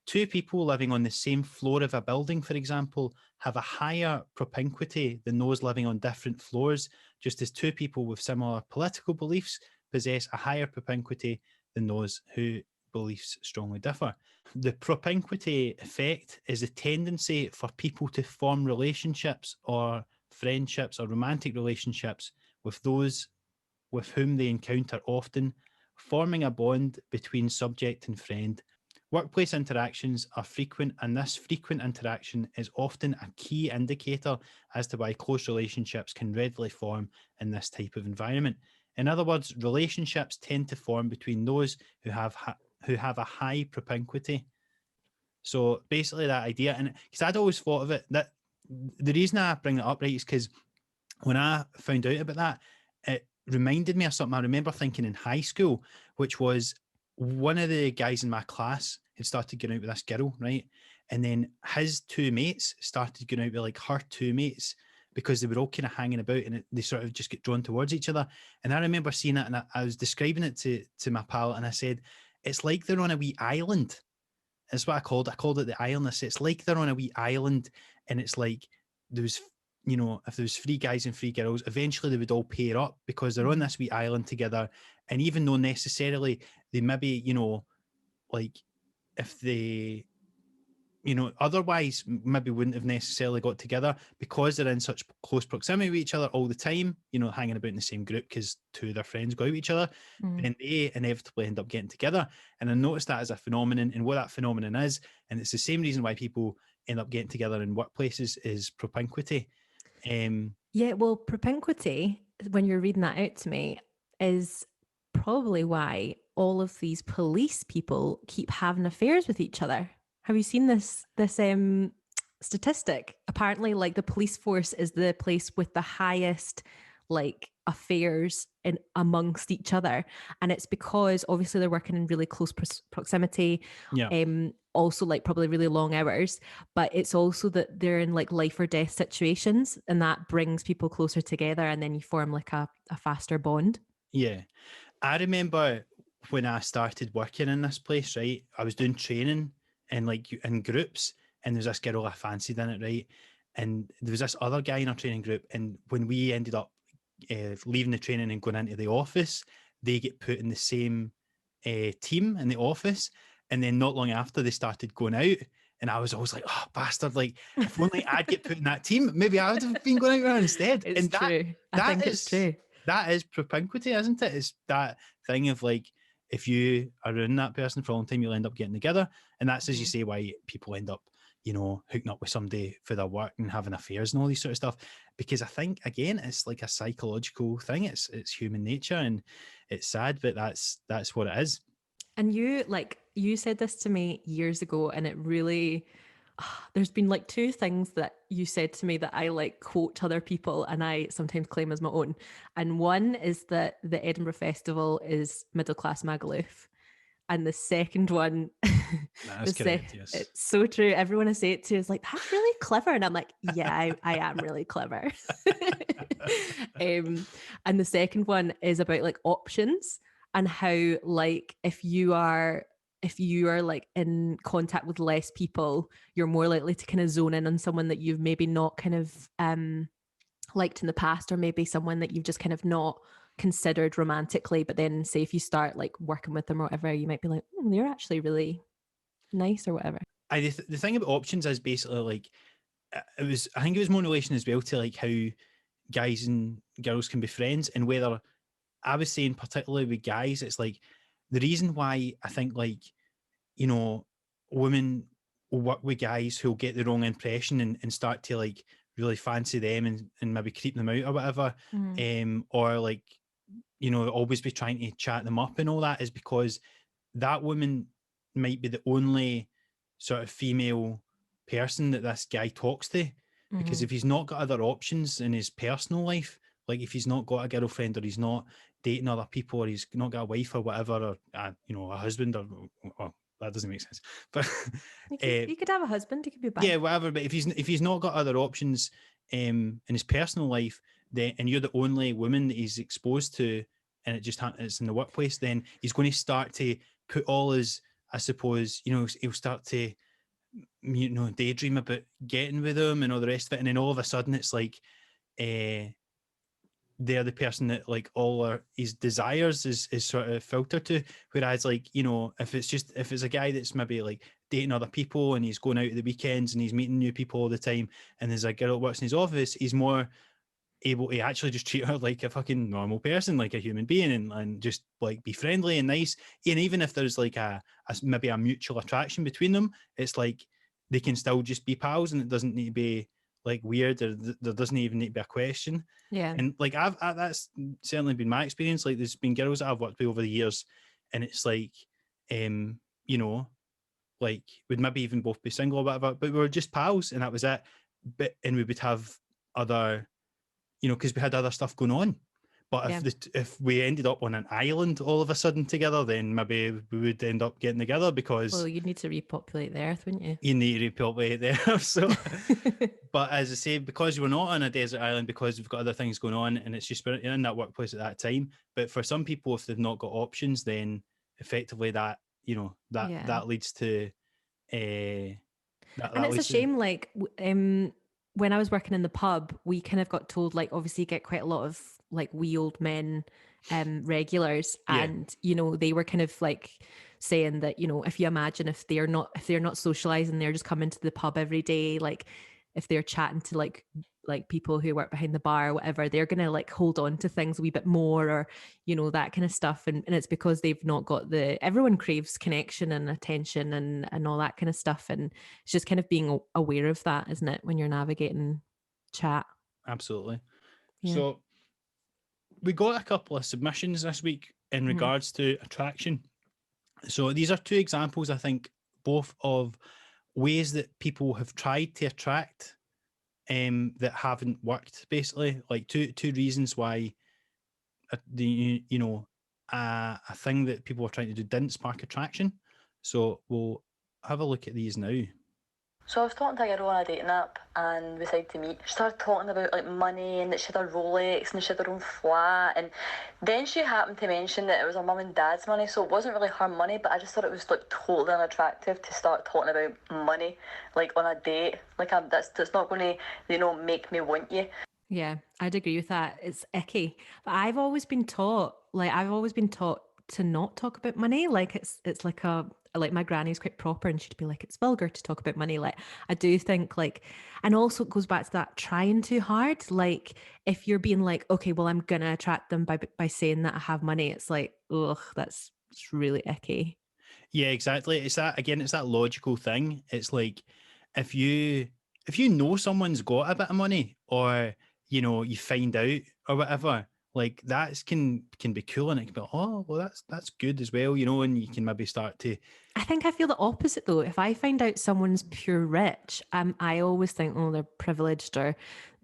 Two people living on the same floor of a building, for example, have a higher propinquity than those living on different floors, just as two people with similar political beliefs possess a higher propinquity than those whose beliefs strongly differ. The propinquity effect is a tendency for people to form relationships or friendships, or romantic relationships with those with whom they encounter often, forming a bond between subject and friend. Workplace interactions are frequent, and this frequent interaction is often a key indicator as to why close relationships can readily form in this type of environment. In other words, relationships tend to form between those who have a high propinquity. So basically, that idea, and because I'd always thought of it, that the reason I bring that up, right, is because when I found out about that, it reminded me of something I remember thinking in high school, which was one of the guys in my class had started going out with this girl, right? And then his two mates started going out with like her two mates because they were all kind of hanging about, and they sort of just get drawn towards each other. And I remember seeing it, and I was describing it to my pal, and I said, it's like they're on a wee island. That's what I called it. I called it the island. I said, it's like they're on a wee island, and it's like there was, you know, if there was three guys and three girls, eventually they would all pair up because they're on this wee island together. And even though necessarily they maybe, you know, like if they, you know, otherwise maybe wouldn't have necessarily got together, because they're in such close proximity with each other all the time, you know, hanging about in the same group because two of their friends go out with each other, then they inevitably end up getting together. And I noticed that as a phenomenon, and what that phenomenon is, and it's the same reason why people end up getting together in workplaces, is propinquity. Yeah, well, propinquity, when you're reading that out to me, is probably why all of these police people keep having affairs with each other. Have you seen this statistic? Apparently, like the police force is the place with the highest like affairs in amongst each other, and it's because obviously they're working in really close proximity. Yeah. Also like probably really long hours, but it's also that they're in like life or death situations, and that brings people closer together, and then you form like a faster bond. Yeah. I remember when I started working in this place, right, I was doing training in like in groups, and there was this girl I fancied in it, right? And there was this other guy in our training group, and when we ended up leaving the training and going into the office, they get put in the same team in the office. And then not long after, they started going out. And I was always like, oh, bastard, like, if only I'd get put in that team, maybe I would have been going out with her instead. It's and true. I think it's true. That is propinquity, isn't it? It's that thing of like, if you are around that person for a long time, you'll end up getting together. And that's, as you say, why people end up, you know, hooking up with somebody for their work and having affairs and all these sort of stuff. Because I think, again, it's like a psychological thing. It's human nature, and it's sad, but that's what it is. And you said this to me years ago, and it really, there's been like two things that you said to me that I like quote to other people and I sometimes claim as my own. And one is that the Edinburgh Festival is middle class Magaluf. And the second one, That's correct, yes. It's so true. Everyone I say it to is like, that's really clever. And I'm like, yeah, I am really clever. And the second one is about like options, and how like if you are like in contact with less people, you're more likely to kind of zone in on someone that you've maybe not kind of liked in the past, or maybe someone that you've just kind of not considered romantically. But then say if you start like working with them or whatever, you might be like, they're actually really nice or whatever. The thing about options is basically like, I think it was more in relation as well to like how guys and girls can be friends, and whether, I was saying particularly with guys, it's like the reason why I think like, you know, women will work with guys who'll get the wrong impression and start to like really fancy them and maybe creep them out or whatever. Or like, you know, always be trying to chat them up and all that, is because that woman might be the only sort of female person that this guy talks to. Because if he's not got other options in his personal life, like if he's not got a girlfriend, or he's not dating other people, or he's not got a wife or whatever, or you know, a husband, or that doesn't make sense. But you could have a husband, you could be yeah, whatever. But if he's not got other options in his personal life, then, and you're the only woman that he's exposed to, and it's in the workplace, then he's going to start to put all his, I suppose, you know, he'll start to, you know, daydream about getting with them and all the rest of it, and then all of a sudden it's like they're the person that like all his desires is sort of filtered to. Whereas like, you know, if it's a guy that's maybe like dating other people and he's going out at the weekends and he's meeting new people all the time, and there's a girl that works in his office, he's more able to actually just treat her like a fucking normal person, like a human being, and just like be friendly and nice. And even if there's like a maybe a mutual attraction between them, it's like they can still just be pals, and it doesn't need to be like weird, or there doesn't even need to be a question. Yeah. And like that's certainly been my experience. Like there's been girls that I've worked with over the years, and it's like, you know, like we'd maybe even both be single or whatever, but we were just pals, and that was it. But and we would have other, you know, because we had other stuff going on. But Yeah. if we ended up on an island all of a sudden together, then maybe we would end up getting together, because Well, you'd need to repopulate the earth, wouldn't you? you need to repopulate there. So, but as I say, because we're not on a desert island, because we've got other things going on, and it's just we're in that workplace at that time. But for some people, if they've not got options, then effectively that, you know, Yeah. that leads to And that it's a leads to, shame, like, when I was working in the pub, we kind of got told, like, obviously you get quite a lot of like wee old men regulars, yeah, and you know, they were kind of like saying that, you know, if you imagine if they're not socializing, they're just coming to the pub every day, like if they're chatting to like people who work behind the bar or whatever, they're gonna like hold on to things a wee bit more, or you know, that kind of stuff. And it's because they've not got the, everyone craves connection and attention and all that kind of stuff. And it's just kind of being aware of that, isn't it, when you're navigating chat? absolutely. Yeah. So we got a couple of submissions this week in Mhm. regards to attraction. So these are two examples, I think, both of ways that people have tried to attract that haven't worked. Basically, like two reasons why the, you know, a thing that people were trying to do didn't spark attraction. So we'll have a look at these now. So I was talking to a girl on a dating app and we decided to meet. She started talking about like money and that she had a Rolex and she had her own flat, and then she happened to mention that it was her mum and dad's money, so it wasn't really her money, but I just thought it was like totally unattractive to start talking about money like on a date. Like that's not going to, you know, make me want you. Yeah, I'd agree with that. It's icky. But I've always been taught to not talk about money. Like it's like a, like my granny's quite proper and she'd be like, it's vulgar to talk about money. Like I do think like, and also it goes back to that trying too hard. Like if you're being like, okay, well, I'm gonna attract them by saying that I have money, it's like, ugh, it's really icky. Yeah, exactly. It's that again. It's that logical thing. It's like if you know someone's got a bit of money, or you know you find out or whatever, like that can be cool, and it can be like, oh well, that's good as well, you know, and you can maybe start to, I think I feel the opposite though. If I find out someone's pure rich, I always think, oh, they're privileged, or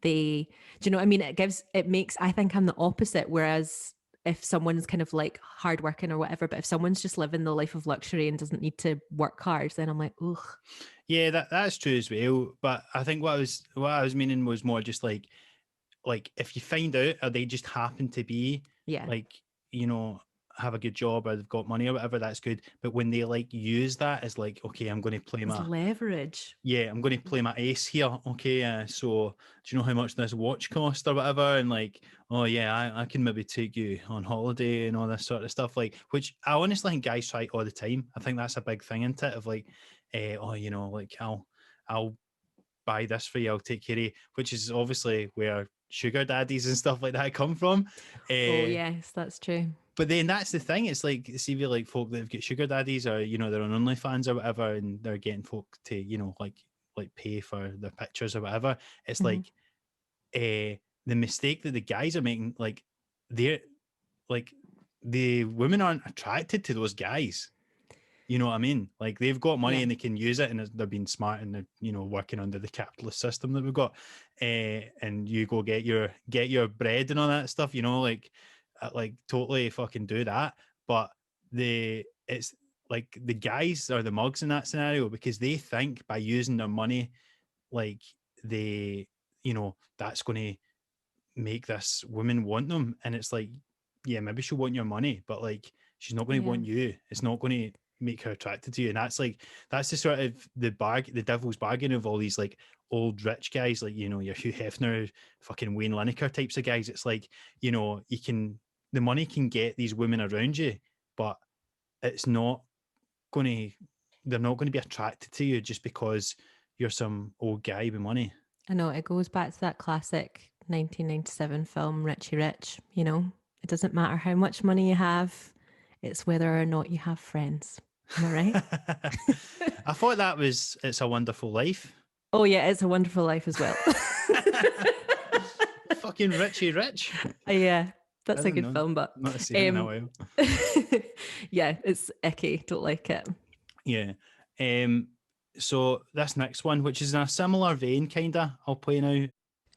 they, do you know what I mean? It makes, I think I'm the opposite. Whereas if someone's kind of like hardworking or whatever, but if someone's just living the life of luxury and doesn't need to work hard, then I'm like, ugh. yeah, that's true as well. But I think what I was meaning was more just like if you find out or they just happen to be Yeah. like, you know, have a good job or they've got money or whatever, that's good. But when they like use that as like, okay, I'm going to play There's my, leverage. yeah, I'm going to play my ace here. Okay, so do you know how much this watch cost or whatever? And like, oh yeah, I can maybe take you on holiday and all this sort of stuff. Like, which I honestly think guys try all the time. I think that's a big thing, isn't it? Of like, oh, you know, like I'll buy this for you, I'll take care of you, which is obviously where sugar daddies and stuff like that come from. Oh, Uh, yes, that's true. but then that's the thing. It's like, see, if you like folk that have got sugar daddies, or you know, they're on OnlyFans or whatever, and they're getting folk to, you know, like pay for their pictures or whatever. It's Hmm. like the mistake that the guys are making. Like they're like the women aren't attracted to those guys. You know what I mean? Like they've got money Yeah. and they can use it, and they're being smart, and they're, you know, working under the capitalist system that we've got. And you go get your bread and all that stuff. You know, like totally fucking do that. But it's like the guys are the mugs in that scenario, because they think by using their money, like they, you know, that's going to make this woman want them. And it's like, yeah, maybe she'll want your money, but like she's not going to Yeah. want you. It's not going to make her attracted to you. And that's like, that's the sort of the devil's bargain of all these like old rich guys, like, you know, your Hugh Hefner, fucking Wayne Lineker types of guys. It's like, you know, the money can get these women around you, but it's not going to they're not going to be attracted to you just because you're some old guy with money. I know, it goes back to that classic 1997 film, Richie Rich. You know, it doesn't matter how much money you have, it's whether or not you have friends. Am I right? I thought that was It's a Wonderful Life. Oh, yeah, It's a Wonderful Life as well. Fucking Richie Rich. Yeah, that's a I don't good know. film, but Not seen it in a while. yeah, it's icky. Don't like it. Yeah. So this next one, which is in a similar vein, kinda, I'll play now.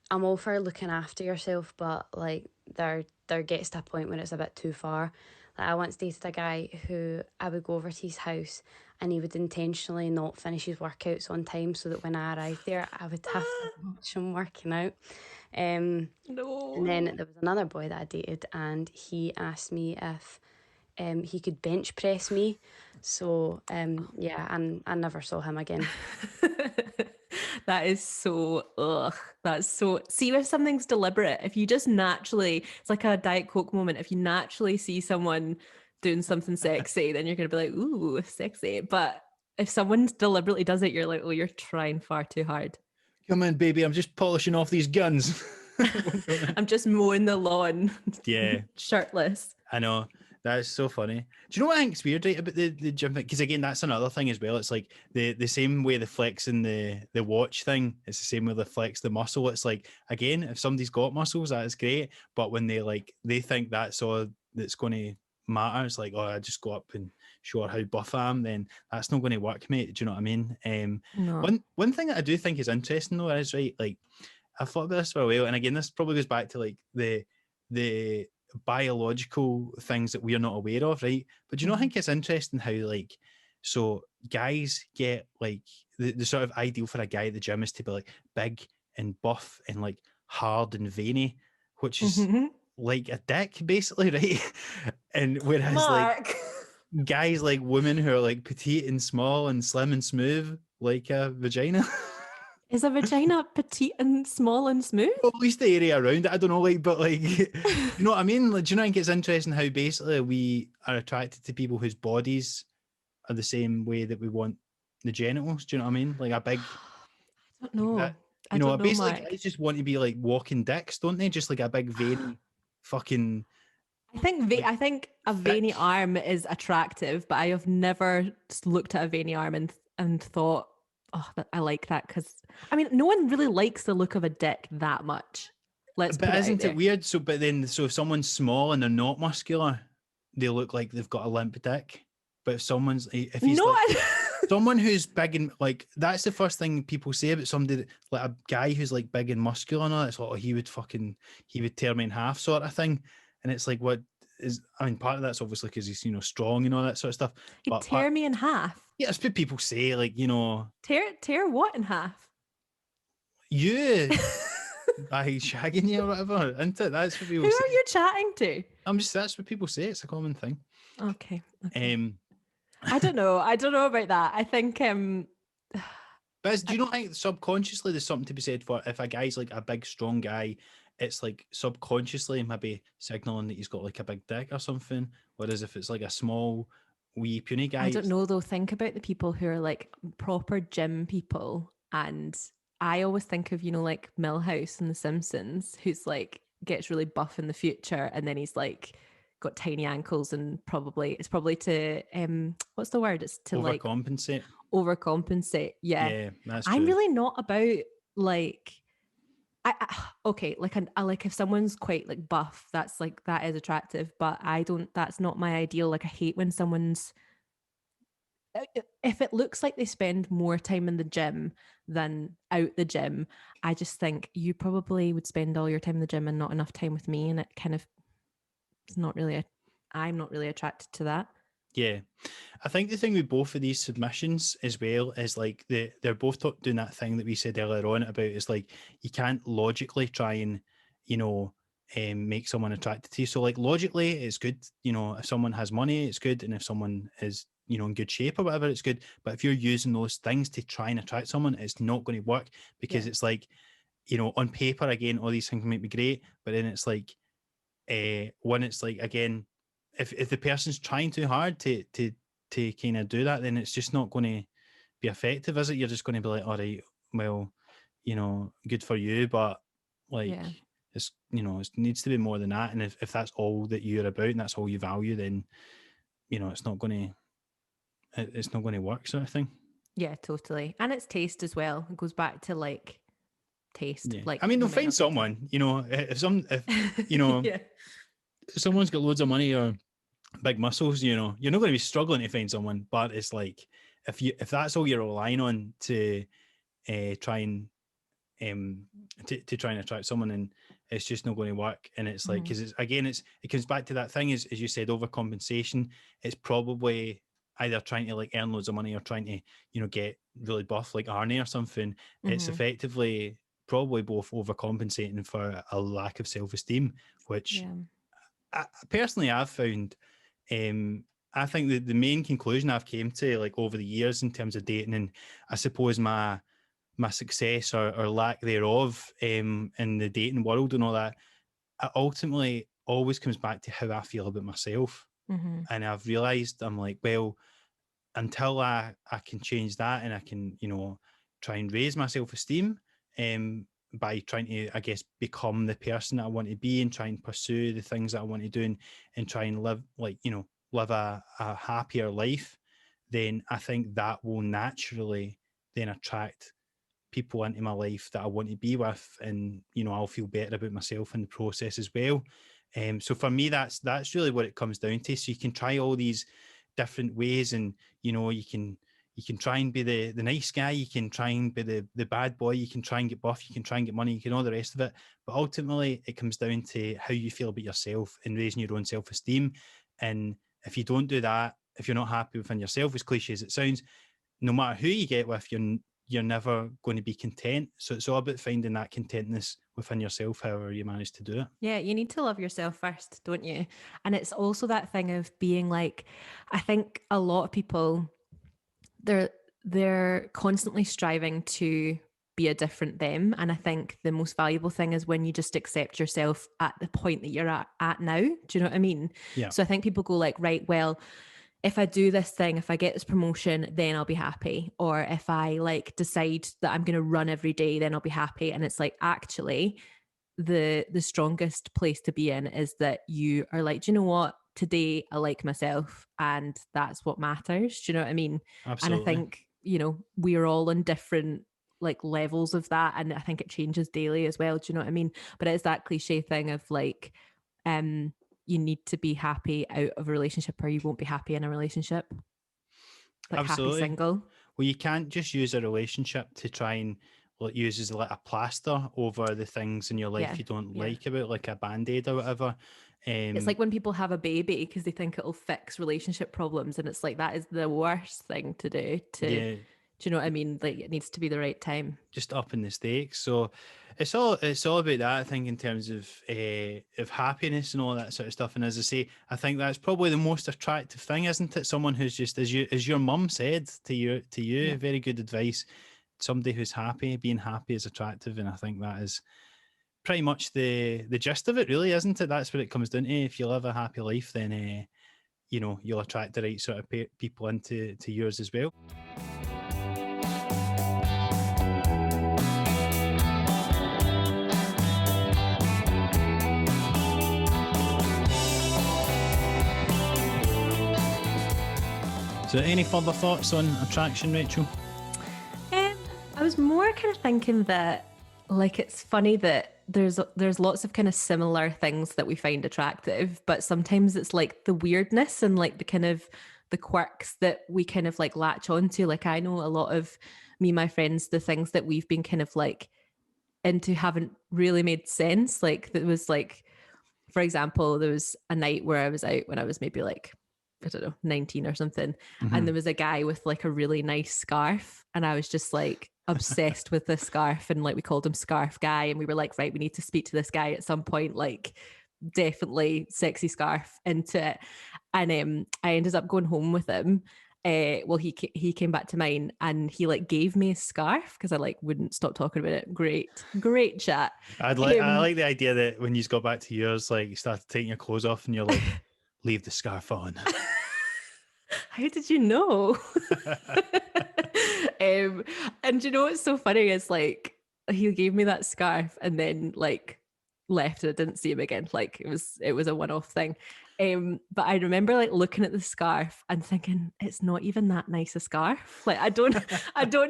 I'm all for looking after yourself, but like there gets to a point when it's a bit too far. Like I once dated a guy who I would go over to his house and he would intentionally not finish his workouts on time so that when I arrived there I would have to watch him working out. No. And then there was another boy that I dated and he asked me if he could bench press me. So yeah, and I never saw him again. That is so, ugh. That's so, see, if something's deliberate, if you just naturally, it's like a Diet Coke moment. If you naturally see someone doing something sexy, then you're going to be like, ooh, sexy. But if someone deliberately does it, you're like, oh, you're trying far too hard. Come on, baby, I'm just polishing off these guns. I'm just mowing the lawn. Yeah. Shirtless. I know. That's so funny. Do you know what I think's weird, right, about the gym thing? Because again, that's another thing as well. It's like the same way the flexing the watch thing. It's the same way they flex the muscle. It's like, again, if somebody's got muscles, that is great. But when they think that's all that's going to matter, it's like, oh, I just go up and show her how buff I am, then that's not going to work, mate. Do you know what I mean? No. One thing that I do think is interesting though is, right, like I've thought about this for a while, and again, this probably goes back to like the biological things that we're not aware of, right? But do you not think it's interesting how, like, so guys get like the sort of ideal for a guy at the gym is to be like big and buff and like hard and veiny, which is like a dick basically, right? And whereas Mark. like guys like women who are like petite and small and slim and smooth like a vagina. Is a vagina petite and small and smooth? Well, at least the area around it, I don't know, like, but like, you know what I mean? Like, do you not think it's interesting how basically we are attracted to people whose bodies are the same way that we want the genitals? Do you know what I mean? Like a big, I don't know. that, I you know, don't know, basically Mark. guys just want to be like walking dicks, don't they? Just like a big veiny fucking. I think a veiny thick. arm is attractive, but I have never looked at a veiny arm and thought, oh, I like that, because I mean, no one really likes the look of a dick that much. But Isn't it weird? So if someone's small and they're not muscular, they look like they've got a limp dick. But if he's like, someone who's big and like, that's the first thing people say about somebody like a guy who's like big and muscular and all that. It's like, oh, he would tear me in half, sort of thing. And it's like, what is? I mean, part of that's obviously because he's strong and all that sort of stuff. He'd tear me in half. Yeah, that's what people say. Like, tear what in half? You by shagging you or whatever. Isn't it? That's what people Who say. are you chatting to? That's what people say. It's a common thing. Okay. I don't know about that. I think but do you not think subconsciously there's something to be said for if a guy's like a big strong guy, it's like subconsciously maybe signaling that he's got like a big dick or something, whereas if it's like a small wee puny guy, I don't know though. Think about the people who are like proper gym people, and I always think of like Milhouse and The Simpsons, who's like gets really buff in the future, and then he's like got tiny ankles, and it's probably to what's the word? It's to overcompensate. Overcompensate. Yeah, that's true. I'm really not about like. Okay, I like if someone's quite like buff, that's like, that is attractive, but that's not my ideal. Like I hate when someone's, if it looks like they spend more time in the gym than out the gym, I just think you probably would spend all your time in the gym and not enough time with me, and it kind of, I'm not really attracted to that. Yeah, I think the thing with both of these submissions as well is like they're both doing that thing that we said earlier on about, is like you can't logically try and make someone attracted to you. So like logically it's good, if someone has money it's good, and if someone is in good shape or whatever it's good. But if you're using those things to try and attract someone, it's not going to work, because it's like on paper again all these things might be great, but then it's like when it's like, again, if the person's trying too hard to to kind of do that, then it's just not going to be effective, is it? You're just going to be like, all right, well, good for you, but like Yeah. it's it needs to be more than that. And if that's all that you're about and that's all you value, then it's not going to work, sort of thing. Yeah, totally. And it's taste as well. It goes back to like taste. Yeah. Like, I mean, they'll you might find not get someone, if yeah. if someone's got loads of money or big muscles, you're not going to be struggling to find someone. But it's like if that's all you're relying on to try and to try and attract someone, and it's just not going to work. And it's like, because it comes back to that thing, as you said, overcompensation. It's probably either trying to like earn loads of money or trying to get really buff like Arnie or something. It's effectively probably both overcompensating for a lack of self-esteem, which personally I've found. I think the main conclusion I've came to like over the years in terms of dating, and I suppose my success or lack thereof in the dating world and all that, it ultimately always comes back to how I feel about myself. And I've realized, I'm like, well, until I can change that, and I can try and raise my self-esteem by trying to, I guess, become the person that I want to be and try and pursue the things that I want to do, and try and live live a happier life, then I think that will naturally then attract people into my life that I want to be with, and I'll feel better about myself in the process as well. So for me, that's really what it comes down to. So you can try all these different ways, and you can try and be the nice guy, you can try and be the bad boy, you can try and get buff, you can try and get money, you can all the rest of it. But ultimately, it comes down to how you feel about yourself and raising your own self-esteem. And if you don't do that, if you're not happy within yourself, as cliche as it sounds, no matter who you get with, you're never going to be content. So it's all about finding that contentness within yourself, however you manage to do it. Yeah, you need to love yourself first, don't you? And it's also that thing of being like, I think a lot of people, they're constantly striving to be a different them. And I think the most valuable thing is when you just accept yourself at the point that you're at now. Do you know what I mean? Yeah. So I think people go like, right, well, if I do this thing, if I get this promotion, then I'll be happy. Or if I like decide that I'm going to run every day, then I'll be happy. And it's like, actually, the strongest place to be in is that you are like, do you know what? Today I like myself, and that's what matters. Do you know what I mean? Absolutely. And I think, we are all in different like levels of that. And I think it changes daily as well. Do you know what I mean? But it's that cliche thing of like, you need to be happy out of a relationship or you won't be happy in a relationship. Like Absolutely. happy single. Well, you can't just use a relationship to try and use as like a plaster over the things in your life you don't like about, like a Band-Aid or whatever. It's like when people have a baby because they think it'll fix relationship problems, and it's like that is the worst thing to do. Do you know what I mean? Like it needs to be the right time. Just upping the stakes. So it's all about that, I think, in terms of happiness and all that sort of stuff. And as I say, I think that's probably the most attractive thing, isn't it? Someone who's just, as your mum said to you, very good advice. Somebody who's happy, being happy is attractive, and I think that is pretty much the gist of it, really, isn't it? That's what it comes down to. If you live a happy life, then you'll attract the right sort of people into yours as well. So, any further thoughts on attraction, Rachel? I was more kind of thinking that, like, it's funny that there's lots of kind of similar things that we find attractive, but sometimes it's like the weirdness and like the kind of the quirks that we kind of like latch onto. Like I know a lot of me, my friends, the things that we've been kind of like into haven't really made sense. Like there was like, for example, there was a night where I was out when I was maybe like, I don't know, 19 or something. And there was a guy with like a really nice scarf. And I was just like obsessed with this scarf. And like, we called him Scarf Guy. And we were like, right, we need to speak to this guy at some point, like definitely sexy scarf into it. And I ended up going home with him. Well, he came back to mine and he like gave me a scarf because I like wouldn't stop talking about it. Great chat. I like the idea that when you got back to yours, like you started taking your clothes off and you're like, leave the scarf on. How did you know? And you know what's so funny is like he gave me that scarf and then like left and I didn't see him again. Like it was a one-off thing. But I remember like looking at the scarf and thinking it's not even that nice a scarf. Like I don't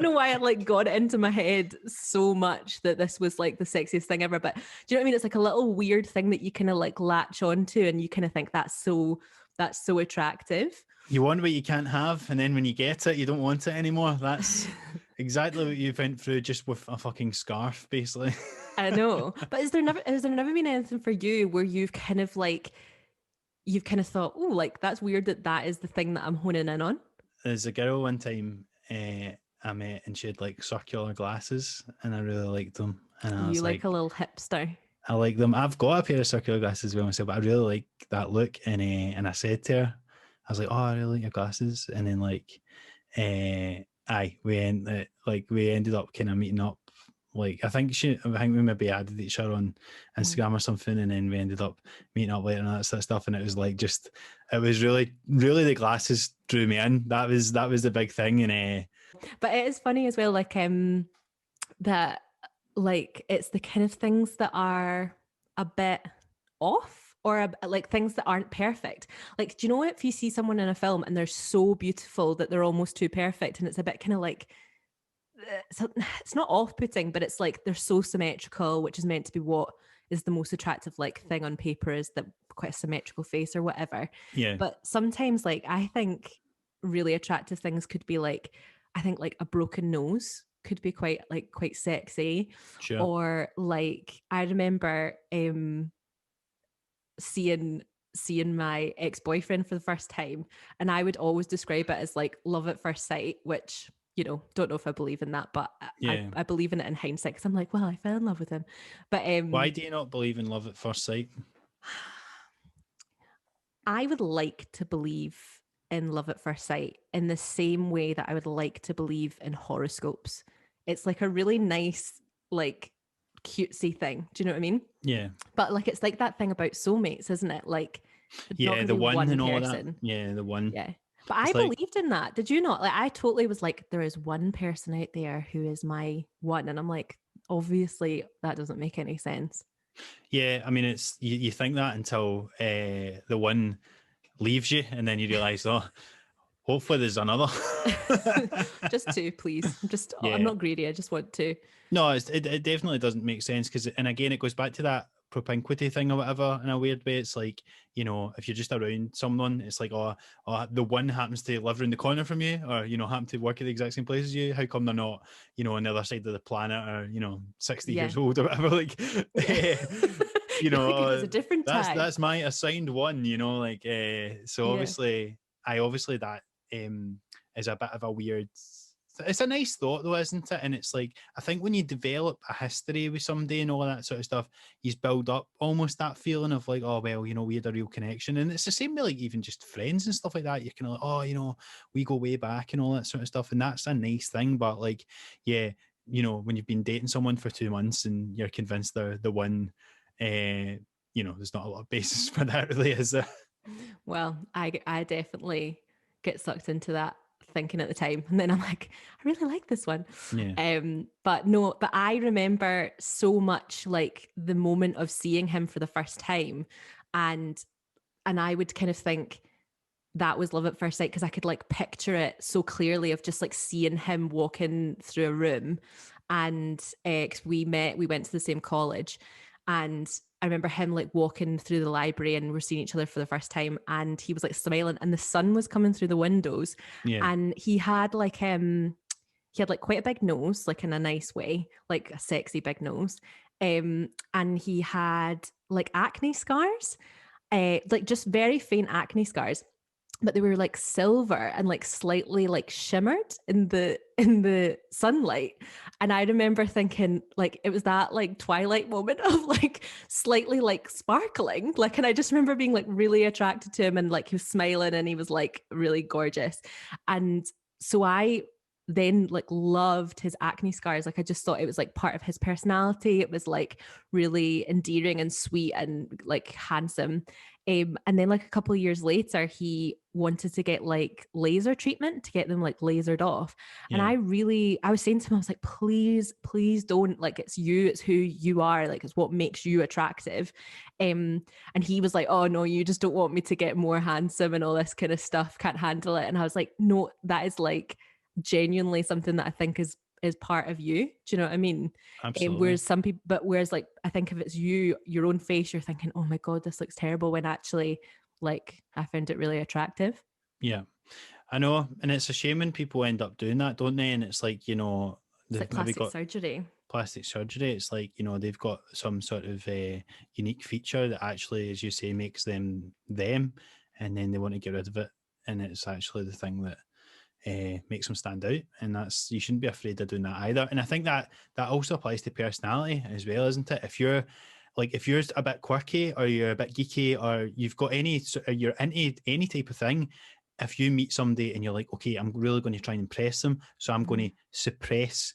know why it like got into my head so much that this was like the sexiest thing ever. But do you know what I mean? It's like a little weird thing that you kind of like latch onto and you kind of think that's so attractive. You want what you can't have, and then when you get it, you don't want it anymore. That's exactly what you went through just with a fucking scarf, basically. I know. But has there never been anything for you where you've kind of thought, oh, like that's weird that is the thing that I'm honing in on? There's a girl one time I met, and she had like circular glasses, and I really liked them. And I was like a little hipster. I like them. I've got a pair of circular glasses as well myself, but I really like that look. And I said to her, I was like, "Oh, I really like your glasses." And then like, we ended up kind of meeting up. Like I think we maybe added each other on Instagram or something, and then we ended up meeting up later and that sort of stuff. And it was like it was really, really the glasses drew me in. That was the big thing. And but it is funny as well, like that like it's the kind of things that are a bit off. Or like things that aren't perfect. Like, do you know if you see someone in a film and they're so beautiful that they're almost too perfect, and it's a bit kind of like, it's not off-putting, but it's like they're so symmetrical, which is meant to be what is the most attractive like thing on paper, is that quite a symmetrical face or whatever. Yeah. But sometimes like I think really attractive things could be like, I think like a broken nose could be quite sexy. Sure. Or like I remember seeing my ex-boyfriend for the first time, and I would always describe it as like love at first sight, which, you know, don't know if I believe in that, but yeah. I believe in it in hindsight, because I'm like, well, I fell in love with him. But why do you not believe in love at first sight? I would like to believe in love at first sight in the same way that I would like to believe in horoscopes. It's like a really nice, like cutesy thing. Do you know what I mean? Yeah. But like it's like that thing about soulmates, isn't it? Like the one and all person. that. Yeah, the one. Yeah. But I believed in that. Did you not? Like I totally was like, there is one person out there who is my one. And I'm like, obviously that doesn't make any sense. Yeah, I mean it's you think that until the one leaves you, and then you realise, oh, hopefully there's another. Just two, please. I'm not greedy. I just want to. No, it definitely doesn't make sense, because, and again, it goes back to that propinquity thing or whatever. In a weird way, it's like, you know, if you're just around someone, it's like, oh, the one happens to live around the corner from you, or, you know, happen to work at the exact same place as you. How come they're not, you know, on the other side of the planet, or, you know, 60 years old or whatever? Like, you know, it's a different time. That's my assigned one, you know, like, so obviously, that is a bit of a weird. It's a nice thought though, isn't it? And it's like, I think when you develop a history with somebody and all that sort of stuff, you build up almost that feeling of like, oh, well, you know, we had a real connection. And it's the same with like even just friends and stuff like that. You're kind of like, oh, you know, we go way back and all that sort of stuff. And that's a nice thing. But like, yeah, you know, when you've been dating someone for 2 months and you're convinced they're the one, you know, there's not a lot of basis for that, really, is there? Well, I definitely get sucked into that thinking at the time, and then I'm like, I really like this one. But I remember so much like the moment of seeing him for the first time, and I would kind of think that was love at first sight, because I could like picture it so clearly of just like seeing him walking through a room, and we went to the same college, and I remember him like walking through the library, and we're seeing each other for the first time, and he was like smiling, and the sun was coming through the windows, and he had like quite a big nose, like in a nice way, like a sexy big nose, and he had like acne scars, like just very faint acne scars, but they were like silver and like slightly like shimmered in the sunlight. And I remember thinking like it was that like twilight moment of like slightly like sparkling, like, and I just remember being like really attracted to him, and like he was smiling and he was like really gorgeous. And so I then like loved his acne scars. Like I just thought it was like part of his personality. It was like really endearing and sweet and like handsome. And then like a couple of years later, he wanted to get like laser treatment to get them like lasered off. And Yeah. I was saying to him, I was like, please don't, like, it's you, it's who you are, like it's what makes you attractive. And he was like, oh no, you just don't want me to get more handsome and all this kind of stuff, can't handle it. And I was like, no, that is like genuinely something that I think is part of you. Do you know what I mean? Absolutely. Whereas some people, but whereas like I think if it's you, your own face, you're thinking, oh my god, this looks terrible, when actually like I found it really attractive. Yeah, I know, and it's a shame when people end up doing that, don't they? And it's like, you know, It's they've like maybe plastic got surgery. plastic surgery. It's like, you know, they've got some sort of unique feature that actually, as you say, makes them, and then they want to get rid of it, and it's actually the thing that makes them stand out. And that's, you shouldn't be afraid of doing that either. And I think that also applies to personality as well, isn't it? If you're a bit quirky, or you're a bit geeky, or you've got you're into any type of thing, if you meet somebody and you're like, okay, I'm really going to try and impress them, so I'm going to suppress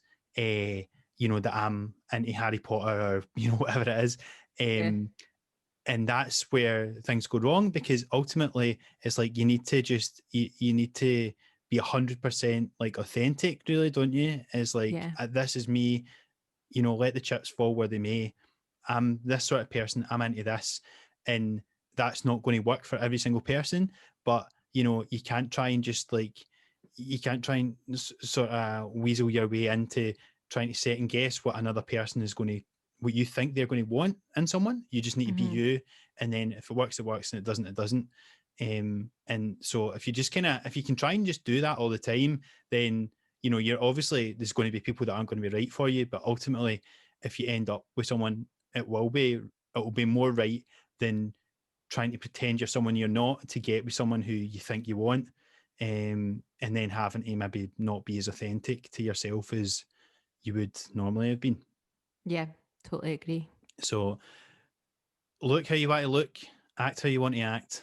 you know, that I'm into Harry Potter, or, you know, whatever it is. And that's where things go wrong, because ultimately it's like you need to you need to be 100% like authentic, really, don't you? It's like, this is me, you know, let the chips fall where they may. I'm this sort of person, I'm into this, and that's not going to work for every single person. But, you know, you can't try and just like, you can't try and sort of weasel your way into trying to second guess what another person is going to, what you think they're going to want in someone. You just need to be you, and then if it works, it works, and it doesn't, it doesn't. And so if you just if you can try and just do that all the time, then, you know, you're obviously, there's going to be people that aren't going to be right for you, but ultimately, if you end up with someone, it will be more right than trying to pretend you're someone you're not to get with someone who you think you want, and then having to maybe not be as authentic to yourself as you would normally have been. Yeah, totally agree. So look how you want to look, act how you want to act,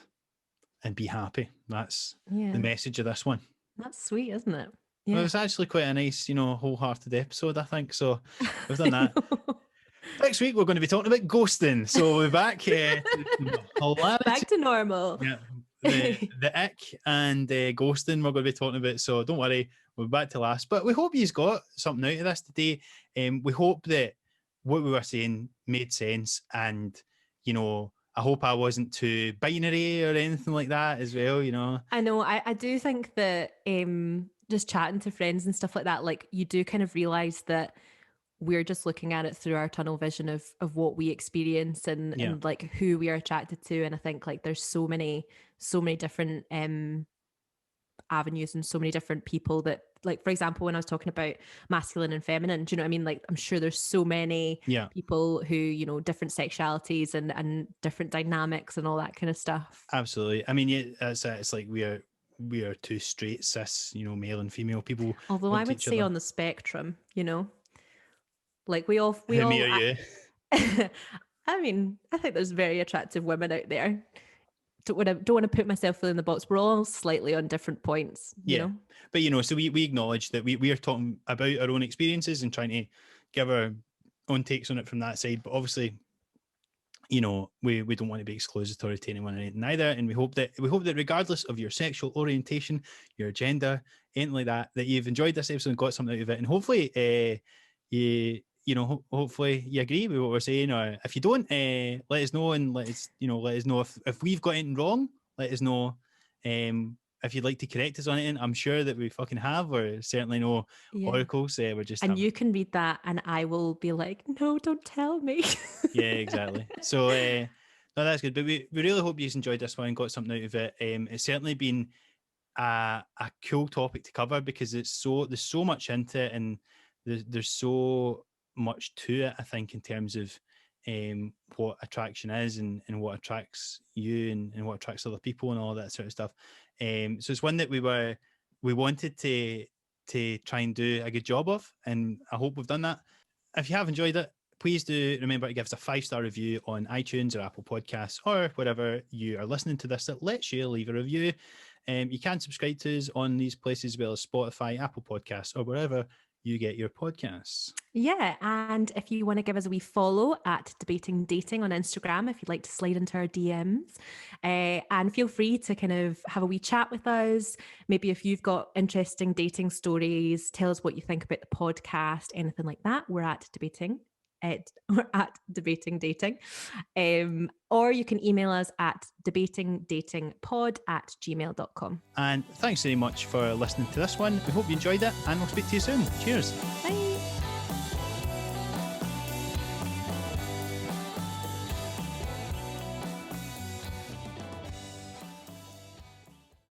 and be happy. That's the message of this one. That's sweet, isn't it? Yeah. Well, it was actually quite a nice, you know, wholehearted episode, I think. So we've done that. Next week, we're going to be talking about ghosting. So we're back. Back to normal. Yeah. The ick and ghosting we're going to be talking about. So don't worry, we're back to last. But we hope you've got something out of this today. We hope that what we were saying made sense. And, you know, I hope I wasn't too binary or anything like that as well, you know. I know. I do think that just chatting to friends and stuff like that, like you do kind of realize that we're just looking at it through our tunnel vision of what we experience and like who we are attracted to. And I think like there's so many different avenues and so many different people that, like, for example, when I was talking about masculine and feminine, do you know what I mean? Like, I'm sure there's so many people who, you know, different sexualities and different dynamics and all that kind of stuff. Absolutely. I mean, it's like we are two straight cis, you know, male and female people. Although I would say on the spectrum, you know, like we all. Me or you? I mean, I think there's very attractive women out there. Don't want to put myself in the box. We're all slightly on different points, you know. But you know, so we acknowledge that we are talking about our own experiences and trying to give our own takes on it from that side. But obviously, you know, we don't want to be exclusatory to anyone or anything either. And we hope that regardless of your sexual orientation, your gender, anything like that, that you've enjoyed this episode and got something out of it. And hopefully, hopefully you agree with what we're saying, or if you don't, let us know, and let us know if we've got anything wrong. Let us know if you'd like to correct us on anything. I'm sure that we fucking have, or certainly no oracles. We're just, and you can read that, and I will be like, no, don't tell me. Yeah, exactly. So no, that's good. But we really hope you enjoyed this one and got something out of it. It's certainly been a cool topic to cover, because there's so much into it, and there's so much to it, I think, in terms of what attraction is and what attracts you and what attracts other people and all that sort of stuff. So it's one that we wanted to try and do a good job of, and I hope we've done that. If you have enjoyed it, please do remember to give us a 5-star review on iTunes or Apple Podcasts or whatever you are listening to this that lets you leave a review. You can subscribe to us on these places as well as Spotify, Apple Podcasts, or wherever you get your podcasts. Yeah, and if you want to give us a wee follow at Debating Dating on Instagram, if you'd like to slide into our DMs, and feel free to kind of have a wee chat with us. Maybe if you've got interesting dating stories, tell us what you think about the podcast, anything like that. We're at Debating Dating. Or you can email us at debatingdatingpod@gmail.com. And thanks very much for listening to this one. We hope you enjoyed it, and we'll speak to you soon. Cheers. Bye.